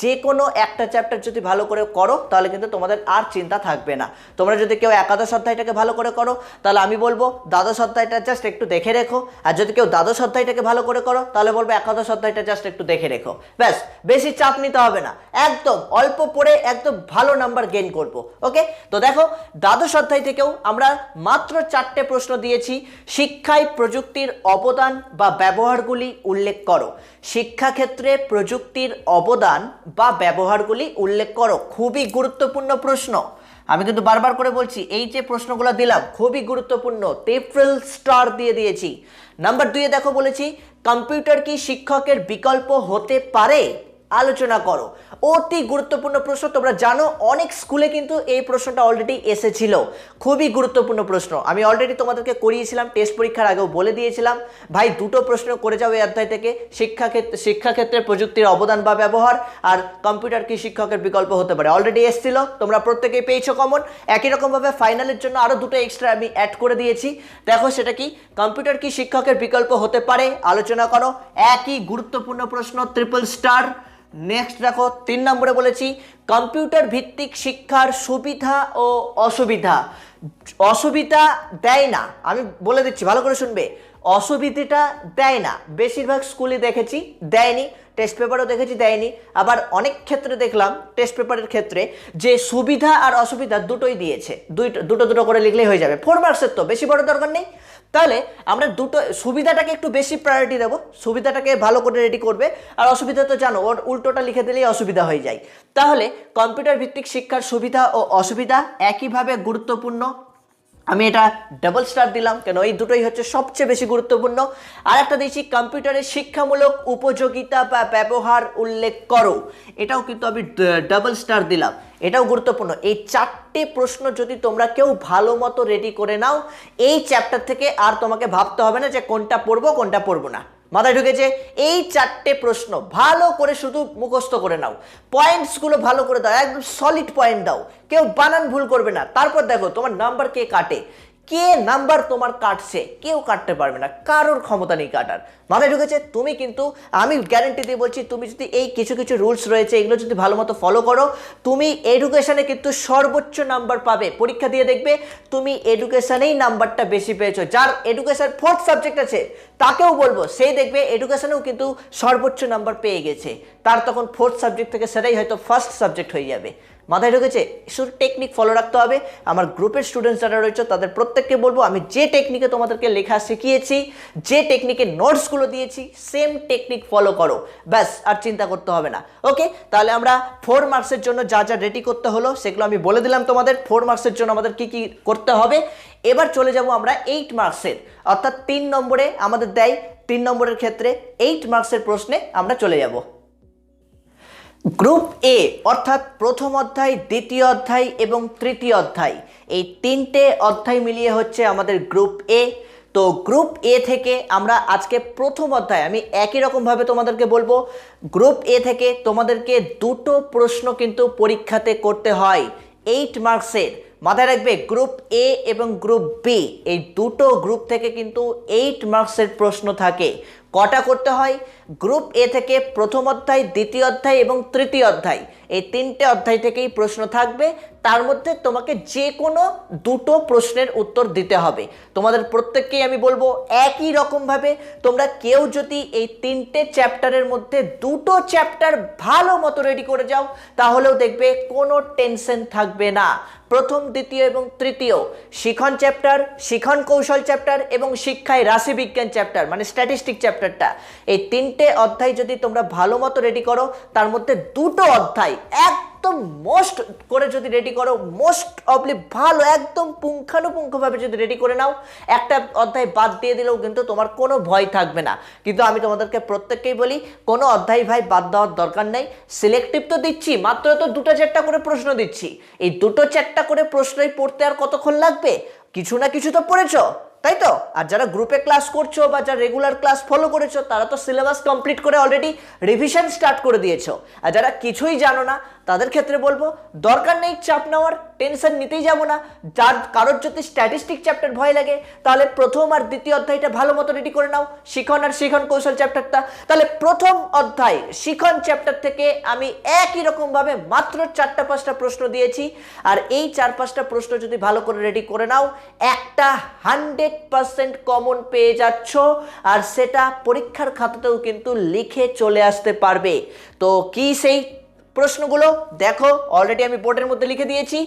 যে কোনো একটা চ্যাপ্টার যদি ভালো করে করো তাহলে কিন্তু তোমাদের আর চিন্তা থাকবে না। তোমরা যদি কেউ একাদশ অধ্যায়টাকে ভালো করে করো তাহলে আমি বলবো দ্বাদশ অধ্যায়টা জাস্ট একটু দেখে রেখো, আর যদি কেউ দ্বাদশ অধ্যায়টাকে ভালো করে করো তাহলে বলবো একাদশ অধ্যায়টা জাস্ট একটু দেখে রেখো। ব্যাস, বেশি চাপ নিতে হবে না, একদম অল্প পড়ে একদম ভালো নাম্বার গেইন করব। ওকে, তো দেখো দ্বাদশ অধ্যায় থেকেও আমরা মাত্র 4টে প্রশ্ন দিয়েছি। শিক্ষায় প্রযুক্তির অবদান বা ব্যবহারগুলি উল্লেখ করো। শিক্ষাক্ষেত্রে প্রযুক্তির অবদান বা ব্যবহারগুলি উল্লেখ করো, খুবই গুরুত্বপূর্ণ প্রশ্ন। আমি কিন্তু বারবার করে বলছি এই যে প্রশ্নগুলো দিলাম খুবই গুরুত্বপূর্ণ, ট্রিপল স্টার দিয়ে দিয়েছি। নাম্বার 2 দেখো বলেছি কম্পিউটার কি শিক্ষকের বিকল্প হতে পারে, আলোচনা করো। অতি গুরুত্বপূর্ণ প্রশ্ন, তোমরা জানো অনেক স্কুলে কিন্তু এই প্রশ্নটা অলরেডি এসেছিল, খুবই গুরুত্বপূর্ণ প্রশ্ন। আমি অলরেডি তোমাদেরকে করিয়েছিলাম, টেস্ট পরীক্ষার আগেও বলে দিয়েছিলাম ভাই দুটো প্রশ্ন করে যাও এই অধ্যায় থেকে, শিক্ষাক্ষেত্রে প্রযুক্তির অবদান বা ব্যবহার, আর কম্পিউটার কি শিক্ষকের বিকল্প হতে পারে। অলরেডি এসেছিল, তোমরা প্রত্যেকেই পেয়েছো কমন। একই রকমভাবে ফাইনালের জন্য আরও দুটো এক্সট্রা আমি অ্যাড করে দিয়েছি। দেখো সেটা কি, কম্পিউটার কি শিক্ষকের বিকল্প হতে পারে, আলোচনা করো। একই গুরুত্বপূর্ণ প্রশ্ন, ট্রিপল স্টার। নেক্সট দেখো 3 নম্বরে বলেছি কম্পিউটার ভিত্তিক শিক্ষার সুবিধা ও অসুবিধা। অসুবিধা দেয় না, আমি বলে দিচ্ছি ভালো করে শুনবে, অসুবিধাটা দেয় না। বেশিরভাগ স্কুলে দেখেছি দেয়নি, টেস্ট পেপারও দেখেছি দেয়নি, আবার অনেক ক্ষেত্রে দেখলাম টেস্ট পেপারের ক্ষেত্রে যে সুবিধা আর অসুবিধা দুটোই দিয়েছে, দুটো করে লিখলেই হয়ে যাবে। 4 মার্কসের তো বেশি বড় দরকার নেই। তাহলে আমরা দুটো সুবিধাটাকে একটু বেশি প্রায়োরিটি দেবো, সুবিধাটাকে ভালো করে রেডি করবে, আর অসুবিধা তো জানো ওর উল্টোটা লিখে দিলেই অসুবিধা হয়ে যায়। তাহলে কম্পিউটার ভিত্তিক শিক্ষার সুবিধা ও অসুবিধা একইভাবে গুরুত্বপূর্ণ। আমি এটা ডাবল স্টার দিলাম কেন, এই দুটোই হচ্ছে সবচেয়ে বেশি গুরুত্বপূর্ণ। আর একটা দিয়েছি কম্পিউটারের শিক্ষামূলক উপযোগিতা বা ব্যবহার উল্লেখ করো, এটাও কিন্তু আমি ডাবল স্টার দিলাম, এটাও গুরুত্বপূর্ণ। এই 4টে প্রশ্ন যদি তোমরা কেউ ভালো মতো রেডি করে নাও এই চ্যাপ্টার থেকে আর তোমাকে ভাবতে হবে না যে কোনটা পড়বো কোনটা পড়বো না, মাথায় ঢুকেছে। এই 4টে প্রশ্ন ভালো করে শুধু মুখস্থ করে নাও, পয়েন্টসগুলো ভালো করে দাও, একদম সলিড পয়েন্ট দাও, কেউ বানান ভুল করবে না। তারপর দেখো তোমার নাম্বার কে কাটে, কে নাম্বার তোমার কাটছে, কেউ কাটতে পারবে না, কারোর ক্ষমতা নেই কাটার, মাথায় ঢুকেছে। তুমি কিন্তু আমি গ্যারেন্টি দিয়ে বলছি তুমি যদি এই কিছু কিছু রুলস রয়েছে এগুলো যদি ভালো মতো ফলো করো তুমি এডুকেশনে কিন্তু সর্বোচ্চ নাম্বার পাবে। পরীক্ষা দিয়ে দেখবে তুমি এডুকেশনেই নাম্বারটা বেশি পেয়েছো, যার এডুকেশন 4th সাবজেক্ট আছে তাকেও বলবো সেই দেখবে এডুকেশনেও কিন্তু সর্বোচ্চ নাম্বার পেয়ে গেছে, তার তখন 4th সাবজেক্ট থেকে সেটাই হয়তো 1st সাবজেক্ট হয়ে যাবে। মাথায় ঢুকেছে? শুধু টেকনিক ফলো রাখতে হবে। আমার গ্রুপের স্টুডেন্টস যারা রয়েছে তাদের প্রত্যেককে বলবো আমি যে টেকনিকে তোমাদেরকে লেখা শিখিয়েছি, যে টেকনিকে নোটসগুলো দিয়েছি সেম টেকনিক ফলো করো, ব্যাস আর চিন্তা করতে হবে না। ওকে, তাহলে আমরা 4 মার্কসের জন্য যা যা রেডি করতে হলো সেগুলো আমি বলে দিলাম তোমাদের। 4 মার্কসের জন্য আমাদের কি কি করতে হবে। এবার চলে যাব আমরা 8 মার্কসের, অর্থাৎ 3 নম্বরে আমাদের দেয় 3 নম্বরের ক্ষেত্রে 8 মার্কসের প্রশ্নে আমরা চলে যাব। গ্রুপ এ অর্থাৎ প্রথম অধ্যায়, দ্বিতীয় অধ্যায় এবং তৃতীয় অধ্যায়, এই 3টে অধ্যায় মিলিয়ে হচ্ছে আমাদের গ্রুপ এ। তো গ্রুপ এ থেকে আমরা আজকে প্রথম অধ্যায় আমি একই রকমভাবে তোমাদেরকে বলবো। গ্রুপ এ থেকে তোমাদেরকে দুটো প্রশ্ন কিন্তু পরীক্ষাতে করতে হয় 8 মার্কসের। মাথায় রাখবে গ্রুপ এ এবং গ্রুপ বি এই দুটো গ্রুপ থেকে কিন্তু 8 মার্কসের প্রশ্ন থাকে। কটা করতে হয়? গ্রুপ এ থেকে প্রথম অধ্যায়, দ্বিতীয় অধ্যায় এবং তৃতীয় অধ্যায়, এই 3টে অধ্যায় থেকেই প্রশ্ন থাকবে। তার মধ্যে তোমাকে যে কোনো দুটো প্রশ্নের উত্তর দিতে হবে। তোমাদের প্রত্যেককেই আমি বলবো একই রকমভাবে তোমরা কেউ যদি এই 3টে চ্যাপ্টারের মধ্যে দুটো চ্যাপ্টার ভালো মতো রেডি করে যাও তাহলেও দেখবে কোনো টেনশন থাকবে না। প্রথম, দ্বিতীয় এবং তৃতীয় শিখন চ্যাপ্টার, শিখন কৌশল চ্যাপ্টার এবং শিক্ষায় রাশিবিজ্ঞান চ্যাপ্টার মানে স্ট্যাটিস্টিক চ্যাপ্টারটা, এই 3টে অধ্যায় যদি তোমরা ভালো মতো রেডি করো তার মধ্যে দুটো অধ্যায় একদম একদম মোস্ট করে যদি রেডি করো, মোস্ট অবলি ভালো একদম পুঙ্খানুপুঙ্খভাবে যদি রেডি করে নাও, একটা অধ্যায় বাদ দিয়ে দিলেও কিন্তু তোমার কোনো ভয় থাকবে না। কিন্তু আমি তোমাদেরকে প্রত্যেককেই বলি, কোনো অধ্যায় ভাই বাদ দেওয়ার দরকার নেই। সিলেক্টিভ তো দিচ্ছি, মাত্র তো 2-4টা করে প্রশ্ন দিচ্ছি, এই 2-4টা করে প্রশ্নই পড়তে আর কতক্ষণ লাগবে? কিছু না কিছু তো পড়েছো, তাই তো? আর যারা গ্রুপে ক্লাস করছো বা যারা রেগুলার ক্লাস ফলো করেছো, তারা তো সিলেবাস কমপ্লিট করে অলরেডি রিভিশন স্টার্ট করে দিয়েছো। আর যারা কিছুই জানো না, তাদের ক্ষেত্রে বলবো দরকার নেই চাপ নেওয়ার, টেনশন নিতেই যাবো না। যার কারোর যদি স্ট্যাটিস্টিক চ্যাপ্টার ভয় লাগে, তাহলে প্রথম আর দ্বিতীয় অধ্যায়টা ভালো মতো রেডি করে নাও, শিখন আর শিখন কৌশল চ্যাপ্টারটা। তাহলে প্রথম অধ্যায় শিখন চ্যাপ্টার থেকে আমি একই রকম ভাবে মাত্র 4-5টা প্রশ্ন দিয়েছি। আর এই 4-5টা প্রশ্ন যদি ভালো করে রেডি করে নাও, একটা 100% কমন পেয়ে যাচ্ছ, আর সেটা পরীক্ষার খাতাতেও কিন্তু লিখে চলে আসতে পারবে। তো কি সেই প্রশ্নগুলো দেখো, অলরেডি আমি বোর্ডের মধ্যে লিখে দিয়েছি।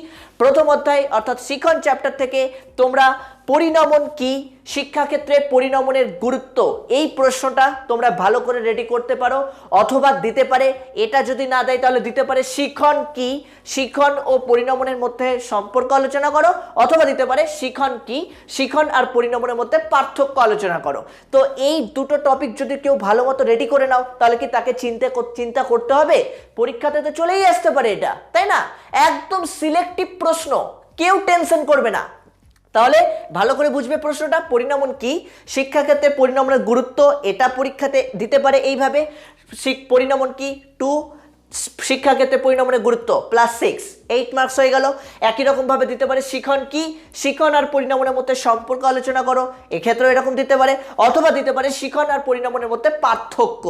প্রথম অধ্যায় অর্থাৎ শিখন চ্যাপ্টার থেকে তোমরা পরিণমন কি, শিক্ষাক্ষেত্রে পরিণমনের গুরুত্ব, এই প্রশ্নটা তোমরা ভালো করে রেডি করতে পারো। অথবা দিতে পারে, এটা যদি না দেয় তাহলে দিতে পারে শিখন কি, শিখন ও পরিণমনের মধ্যে সম্পর্ক আলোচনা করো। অথবা দিতে পারে শিখন কি, শিখন আর পরিণমনের মধ্যে পার্থক্য আলোচনা করো। তো এই দুটো টপিক যদি কেউ ভালো মতো রেডি করে নাও, তাহলে কি তাকে চিন্তা করতে হবে? পরীক্ষাতে তো চলেই আসতে পারে এটা, তাই না? একদম সিলেক্টিভ প্রশ্ন, কেউ টেনশন করবে না। তাহলে ভালো করে বুঝবে প্রশ্নটা, পরিণমন কি, শিক্ষাক্ষেত্রে পরিণমনের গুরুত্ব, এটা পরীক্ষাতে দিতে পারে এইভাবে। পরিণমন কি 2, শিক্ষাক্ষেত্রে পরিণমনের গুরুত্ব +6, 8 মার্কস হয়ে গেল। একই রকম ভাবে দিতে পারে শিখন কি, শিখন আর পরিণমনের মধ্যে সম্পর্ক আলোচনা করো, এক্ষেত্রেও এরকম দিতে পারে। অথবা দিতে পারে শিখন আর পরিণমনের মধ্যে পার্থক্য,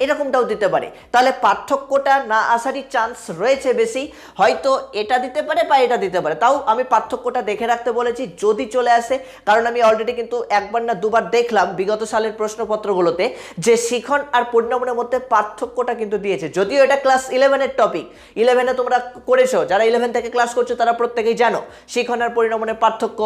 এরকমটাও দিতে পারে। তাহলে পার্থক্যটা না আসারই চান্স রয়েছে বেশি, হয়তো এটা দিতে পারে বা এটা দিতে পারে। তাও আমি পার্থক্যটা দেখে রাখতে বলেছি যদি চলে আসে, কারণ আমি অলরেডি কিন্তু একবার না দুবার দেখলাম বিগত সালের প্রশ্নপত্রগুলোতে যে শিখন আর পরিণমনের মধ্যে পার্থক্যটা কিন্তু দিয়েছে। যদিও এটা ক্লাস 11-এর টপিক, 11-এ তোমরা করেছো, যারা 11 থেকে ক্লাস করছো তারা প্রত্যেকেই জানো শিখন আর পরিণমনের পার্থক্য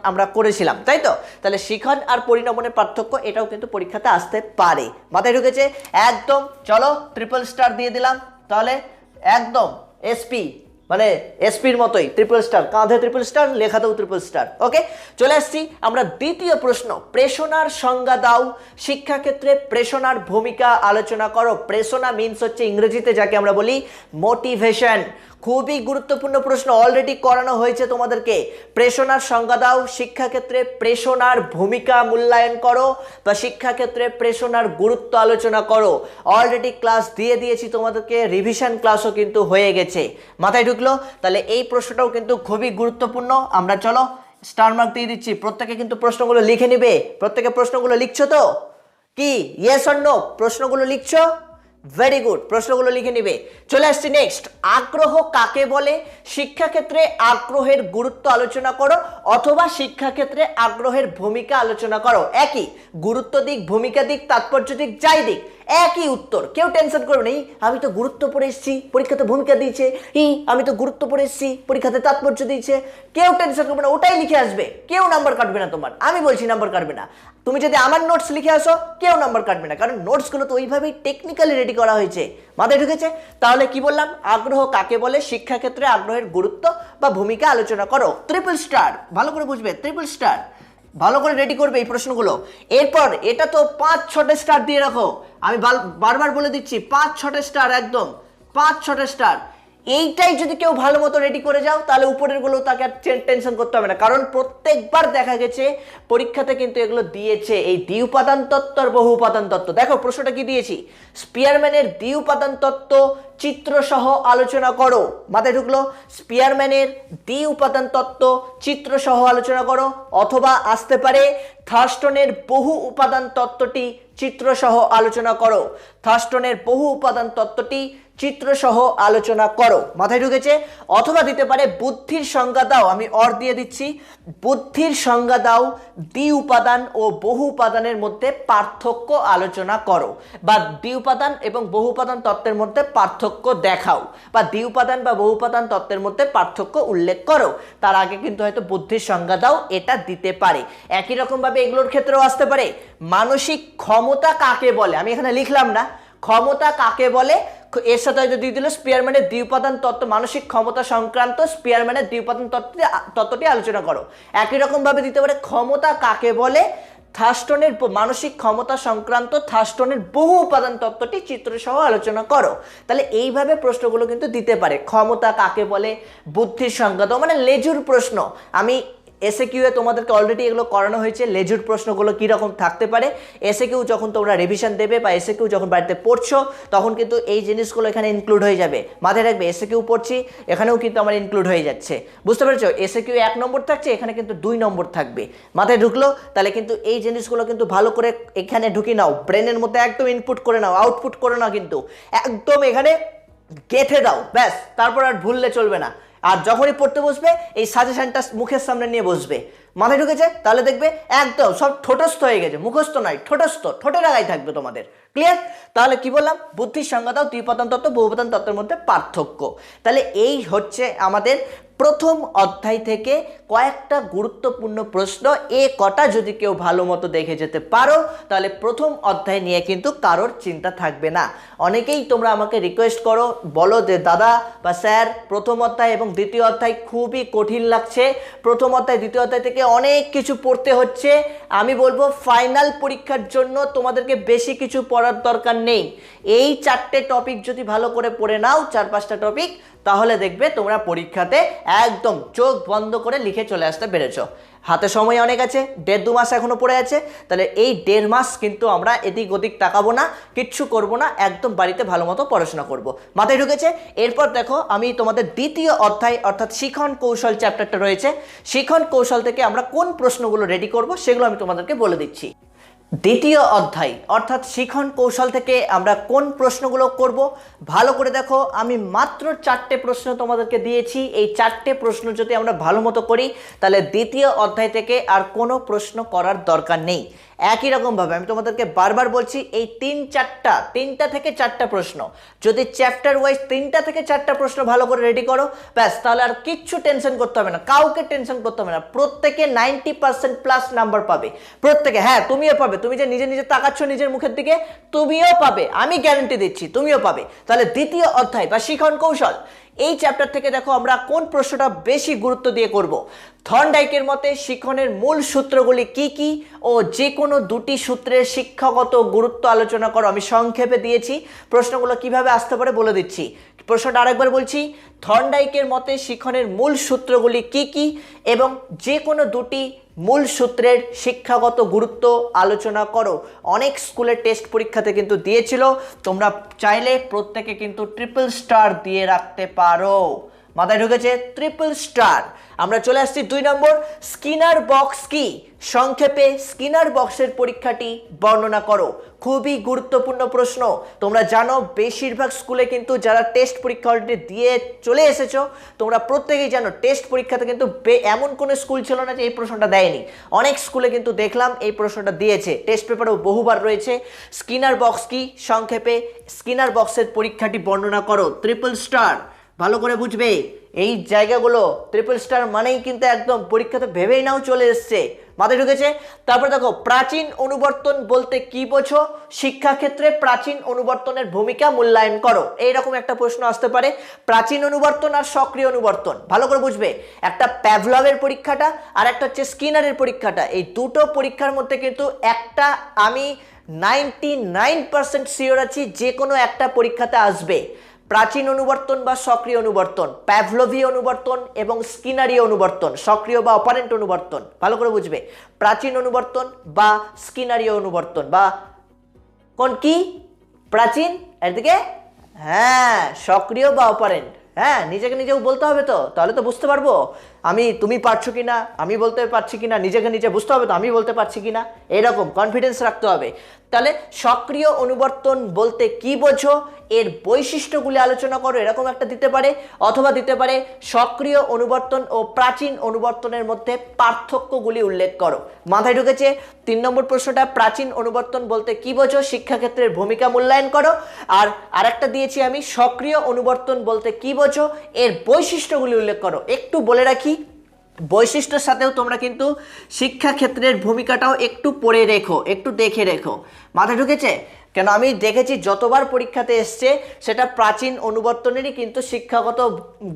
আমরা করেছিলাম, তাই তো? তাহলে শিখন আর পরিণমনের পার্থক্য এটাও কিন্তু পরীক্ষাতে আসতে পারে। মাথায় ঢুকেছে একদম? চলো ট্রিপল স্টার দিয়ে দিলাম, তাহলে একদম এসপি মানে এসপির মতোই ট্রিপল স্টার, কাঁধে ট্রিপল স্টার, লেখাতেও ট্রিপল স্টার। ওকে, চলে আসছি আমরা দ্বিতীয় প্রশ্ন। প্রেষণার সংজ্ঞা দাও, শিক্ষাক্ষেত্রে প্রেষণার ভূমিকা আলোচনা করো। প্রেষণা মিন্স হচ্ছে ইংরেজিতে যাকে আমরা বলি মোটিভেশন। খুবই গুরুত্বপূর্ণ প্রশ্ন, অলরেডি করানো হয়েছে তোমাদেরকে। প্রেষণার সংজ্ঞা দাও, শিক্ষাক্ষেত্রে প্রেষণার ভূমিকা মূল্যায়ন করো, বা শিক্ষাক্ষেত্রে প্রেষণার গুরুত্ব আলোচনা করো। অলরেডি ক্লাস দিয়ে দিয়েছি তোমাদেরকে, রিভিশন ক্লাসও কিন্তু হয়ে গেছে। মাথায় ঢুকলো? তাহলে এই প্রশ্নটাও কিন্তু খুবই গুরুত্বপূর্ণ। আমরা চলো স্টার মার্ক দিয়ে দিচ্ছি, প্রত্যেকে কিন্তু প্রশ্নগুলো লিখে নিবে। প্রত্যেকে প্রশ্নগুলো লিখছো তো? কি ইয়েস অর নো? প্রশ্নগুলো লিখছো? ভেরি গুড, প্রশ্নগুলো লিখে নিবে। চলে আসছি নেক্সট। আগ্রহ কাকে বলে, শিক্ষাক্ষেত্রে আগ্রহের গুরুত্ব আলোচনা করো, অথবা শিক্ষাক্ষেত্রে আগ্রহের ভূমিকা আলোচনা করো। একই, গুরুত্ব দিক, ভূমিকা দিক, তাৎপর্য দিক, যাই দিক একই উত্তর। কেউ টেনশন করবে না, আমি তো গুরুত্ব পড়ে এসেছি পরীক্ষাতে ভূমিকা দিয়েছে, আমি তো গুরুত্ব পড়ে এসেছি পরীক্ষাতে তাৎপর্য দিয়েছে। কেউ টেনশন করবে না, ওটাই লিখে আসবে, কেউ নাম্বার কাটবে না তোমার। আমি বলছি নাম্বার কাটবে না। তুমি যদি আমার নোটস লিখে আসো, কেউ নাম্বার কাটবে না, কারণ নোটসগুলো তো ওইভাবেই টেকনিক্যালি রেডি করা হয়েছে। মাথায় ঢুকেছে? তাহলে কি বললাম? আগ্রহ কাকে বলে, শিক্ষাক্ষেত্রে আগ্রহের গুরুত্ব বা ভূমিকা আলোচনা করো। ট্রিপল স্টার, ভালো করে বুঝবে, ট্রিপল স্টার। ভালো করে রেডি করবে এই প্রশ্নগুলো। এরপর এটা তো 5-6টা স্টার দিয়ে রাখো, আমি বারবার বলে দিচ্ছি 5-6টা স্টার, একদম 5-6টা স্টার। এইটাই যদি কেউ ভালো মতো রেডি করে যাও, তাহলে উপরের গুলো তাকে আর টেনশন করতে হবে না, কারণ প্রত্যেকবার দেখা গেছে পরীক্ষাতে কিন্তু এগুলো দিয়েছে। এই দ্বি উপাদান তত্ত্ব আর বহু উপাদান তত্ত্ব, দেখো প্রশ্নটা কি দিয়েছি, স্পিয়ারম্যানের দ্বি উপাদান তত্ত্ব চিত্র সহ আলোচনা করো। মাথায় ঢুকলো? স্পিয়ারম্যানের দ্বি উপাদান তত্ত্ব চিত্র সহ আলোচনা করো। অথবা আসতে পারে থার্স্টনের বহু উপাদান তত্ত্বটি চিত্র সহ আলোচনা করো। থার্স্টনের বহু উপাদান তত্ত্বটি চিত্র সহ আলোচনা করো। মাথায় ঢুকেছে? অথবা দিতে পারে বুদ্ধির সংজ্ঞা দাও, আমি অর দিয়ে দিচ্ছি, বুদ্ধির সংজ্ঞা দাও, দ্বি উপাদান ও বহু উপাদানের মধ্যে পার্থক্য আলোচনা করো, বা দ্বি উপাদান এবং বহু উপাদান তত্ত্বের মধ্যে পার্থক্য দেখাও, বা দ্বি উপাদান বা বহু উপাদান তত্ত্বের মধ্যে পার্থক্য উল্লেখ করো। তার আগে কিন্তু হয়তো বুদ্ধির সংজ্ঞা দাও, এটা দিতে পারে। একই রকম ভাবে এগুলোর ক্ষেত্রেও আসতে পারে মানসিক ক্ষমতা কাকে বলে, আমি এখানে লিখলাম না, ক্ষমতা কাকে বলে, এর সাথে হয়তো দিয়ে দিল স্পিয়ারম্যানের দ্বি-উপাদান তত্ত্ব, মানসিক ক্ষমতা সংক্রান্ত স্পিয়ারম্যানের দ্বি-উপাদান তত্ত্বটি আলোচনা করো। একই রকম ভাবে দিতে পারে ক্ষমতা কাকে বলে, থার্স্টনের মানসিক ক্ষমতা সংক্রান্ত থার্স্টনের বহু উপাদান তত্ত্বটি চিত্রসহ আলোচনা করো। তাহলে এইভাবে প্রশ্নগুলো কিন্তু দিতে পারে। ক্ষমতা কাকে বলে, বুদ্ধির সংজ্ঞা দাও, মানে লেজুর প্রশ্ন। আমি এসএকিউ এ তোমাদেরকে অলরেডি এগুলো করানো হয়েছে, লেজুর প্রশ্নগুলো কীরকম থাকতে পারে। এসএকিউ যখন তোমরা রিভিশন দেবে বা এসএকিউ যখন বাড়িতে পড়ছো তখন কিন্তু এই জিনিসগুলো এখানে ইনক্লুড হয়ে যাবে। মাথায় রাখবে এসএকিউ পড়ছি এখানেও কিন্তু আমার ইনক্লুড হয়ে যাচ্ছে, বুঝতে পেরেছো? এসএকিউ 1 নম্বর থাকছে, এখানে কিন্তু 2 নম্বর থাকবে। মাথায় ঢুকলো? তাহলে কিন্তু এই জিনিসগুলো কিন্তু ভালো করে এখানে ঢুকিয়ে নাও, ব্রেনের মধ্যে একদম ইনপুট করে নাও, আউটপুট করে নাও, কিন্তু একদম এখানে গেঁথে দাও, ব্যাস। তারপর আর ভুললে চলবে না। আর যখনই পড়তে বসবে এই সাজেশনটা মুখের সামনে নিয়ে বসবে। মাথায় ঢুকেছে? তাহলে দেখবে একদম সব ঠোঁটস্থ হয়ে গেছে, মুখস্থ নয়, ঠোঁটস্থ, ঠোঁটের আগায় থাকবে তোমাদের। ক্লিয়ার? তাহলে কি বললাম? বুদ্ধির সংজ্ঞা দাও, দ্বি-উপাদান তত্ত্ব, বহু-উপাদান তত্ত্বের মধ্যে পার্থক্য। তাহলে এই হচ্ছে আমাদের প্রথম অধ্যায় থেকে কয়েকটা গুরুত্বপূর্ণ প্রশ্ন। কটা যদি কেউ ভালো মতো দেখে যেতে পারো তাহলে প্রথম অধ্যায় নিয়ে কিন্তু কারোর চিন্তা থাকবে না। অনেকেই তোমরা আমাকে রিকোয়েস্ট করো, বলো যে দাদা বা স্যার প্রথম অধ্যায় এবং দ্বিতীয় অধ্যায় খুবই কঠিন লাগছে, প্রথম অধ্যায় দ্বিতীয় অধ্যায় থেকে অনেক কিছু পড়তে হচ্ছে। আমি বলবো ফাইনাল পরীক্ষার জন্য তোমাদেরকে বেশি কিছু পড়ার দরকার নেই। এই 4টে টপিক যদি ভালো করে পড়ে নাও, 4-5টা টপিক, তাহলে দেখবে তোমরা পরীক্ষাতে একদম চোখ বন্ধ করে লিখে চলে আসতে পেরেছো। হাতে সময় অনেক আছে, 1.5-2 মাস এখনো পড়ে আছে। তাহলে এই 1.5 মাস কিন্তু আমরা এদিক ওদিক তাকাবো না, কিচ্ছু করব না, একদম বাড়িতে ভালো মতো পড়াশোনা করব। মাথায় ঢুকেছে? এরপর দেখো আমি তোমাদের দ্বিতীয় অধ্যায় অর্থাৎ শিখন কৌশল চ্যাপ্টারটা রয়েছে, শিখন কৌশল থেকে আমরা কোন প্রশ্নগুলো রেডি করব সেগুলো আমি তোমাদেরকে বলে দিচ্ছি। দ্বিতীয় অধ্যায় অর্থাৎ শিখন কৌশল থেকে আমরা কোন প্রশ্নগুলো করব ভালো করে দেখো। আমি মাত্র 4টে প্রশ্ন তোমাদেরকে দিয়েছি। এই 4টে প্রশ্ন যদি আমরা ভালো মতো করি তাহলে দ্বিতীয় অধ্যায় থেকে আর কোনো প্রশ্ন করার দরকার নেই। একই রকমভাবে আমি তোমাদেরকে বারবার বলছি, এই 3টা থেকে 4টা প্রশ্ন যদি চ্যাপ্টার ওয়াইজ 3টা থেকে 4টা প্রশ্ন ভালো করে রেডি করো, ব্যাস, তাহলে আর কিচ্ছু টেনশন করতে হবে না, কাউকে টেনশন করতে হবে না। প্রত্যেকে 90% প্লাস নাম্বার পাবে, প্রত্যেকে। হ্যাঁ, তুমিও পাবে, তুমি যে নিজে নিজে তাকাচ্ছ নিজের মুখের দিকে, তুমিও পাবে, আমি গ্যারান্টি দিচ্ছি তুমিও পাবে। তাহলে দ্বিতীয় অধ্যায় বা শিখন কৌশল, এই চ্যাপ্টার থেকে দেখো আমরা কোন প্রশ্নটা বেশি গুরুত্ব দিয়ে করব। থর্নডাইকের মতে শিখনের মূল সূত্রগুলি কি কি ও যে কোনো দুটি সূত্রের শিক্ষাগত গুরুত্ব আলোচনা করো। আমি সংক্ষেপে দিয়েছি, প্রশ্নগুলো কিভাবে আসতে পারে বলে দিচ্ছি। প্রশ্নটা আরেকবার বলছি, থর্নডাইকের মতে শিখনের মূল সূত্রগুলি কি কি এবং যে কোনো দুটি মূল সূত্রের শিক্ষাগত গুরুত্ব আলোচনা করো। অনেক স্কুলের টেস্ট পরীক্ষাতে কিন্তু দিয়েছিল, তোমরা চাইলে প্রত্যেকে কিন্তু ট্রিপল স্টার দিয়ে রাখতে পারো। মাথায় ঢুকেছে? Triple star. আমরা চলে আসছি 2 নম্বর, স্কিনার বক্স কি? সংক্ষেপে স্কিনার বক্সের পরীক্ষাটি বর্ণনা করো। খুবই গুরুত্বপূর্ণ প্রশ্ন। তোমরা জানো বেশিরভাগ স্কুলে কিন্তু যারা টেস্ট পরীক্ষা অলরেডি দিয়ে চলে এসেছো, তোমরা প্রত্যেকেই জানো টেস্ট পরীক্ষাতে কিন্তু এমন কোনো স্কুল ছিল না যে এই প্রশ্নটা দেয়নি। অনেক স্কুলে কিন্তু দেখলাম এই প্রশ্নটা দিয়েছে, টেস্ট পেপারেও বহুবার রয়েছে। স্কিনার বক্স কি? সংক্ষেপে স্কিনার বক্সের পরীক্ষাটি বর্ণনা করো। ট্রিপল স্টার ভালো করে বুঝবে এই জায়গাগুলো। ট্রিপল স্টার মানেই কিন্তু একদম পরীক্ষাতে ভেবেই নাও চলে এসছে। মাথায় ঢুকেছে? তারপর দেখো, প্রাচীন অনুবর্তন বলতে কি বোঝো? শিক্ষাক্ষেত্রে প্রাচীন অনুবর্তনের ভূমিকা মূল্যায়ন করো। এইরকম একটা প্রশ্ন আসতে পারে। প্রাচীন অনুবর্তন আর সক্রিয় অনুবর্তন ভালো করে বুঝবে। একটা প্যাভলভের পরীক্ষাটা আর একটা হচ্ছে স্কিনারের পরীক্ষাটা, এই দুটো পরীক্ষার মধ্যে কিন্তু একটা আমি 99% শিওর আছি যে কোনো একটা পরীক্ষাতে আসবে। প্রাচীন অনুবর্তন বা সক্রিয় অনুবর্তন, প্যাভলোভীয় অনুবর্তন এবং স্কিনারীয় অনুবর্তন, সক্রিয় বা অপারেন্ট অনুবর্তন ভালো করে বুঝবে। প্রাচীন অনুবর্তন বা স্কিনারীয় অনুবর্তন বা কোন কি? প্রাচীন, এদিকে হ্যাঁ সক্রিয় বা অপারেন্ট। হ্যাঁ, নিজেকে নিজেও বলতে হবে তো, তাহলে তো বুঝতে পারবো তুমি পারছো কিনা, আমি বলতে পারছি কিনা, নিজেকে নিজে বুঝতে হবে তো আমি বলতে পারছি কিনা, এরকম কনফিডেন্স রাখতে হবে। তাহলে সক্রিয় অনুবর্তন বলতে কি বোঝো, এর বৈশিষ্ট্যগুলি আলোচনা করো, এরকম একটা দিতে পারে। অথবা দিতে পারে সক্রিয় অনুবর্তন ও প্রাচীন অনুবর্তনের মধ্যে পার্থক্যগুলি উল্লেখ করো। মাথায় ঢুকেছে? 3 নম্বর প্রশ্নটা, প্রাচীন অনুবর্তন বলতে কি বোঝো, শিক্ষাক্ষেত্রের ভূমিকা মূল্যায়ন করো। আর আরেকটা দিয়েছি আমি, সক্রিয় অনুবর্তন বলতে কি বোঝো, এর বৈশিষ্ট্যগুলি উল্লেখ করো। একটু বলে রাখি, বৈশিষ্ট্যের সাথেও তোমরা কিন্তু শিক্ষাক্ষেত্রের ভূমিকাটাও একটু পড়ে রেখো, একটু দেখে রেখো। মাথায় ঢুকেছে? কেন আমি দেখেছি যতবার পরীক্ষাতে এসছে সেটা প্রাচীন অনুবর্তনেরই কিন্তু শিক্ষাগত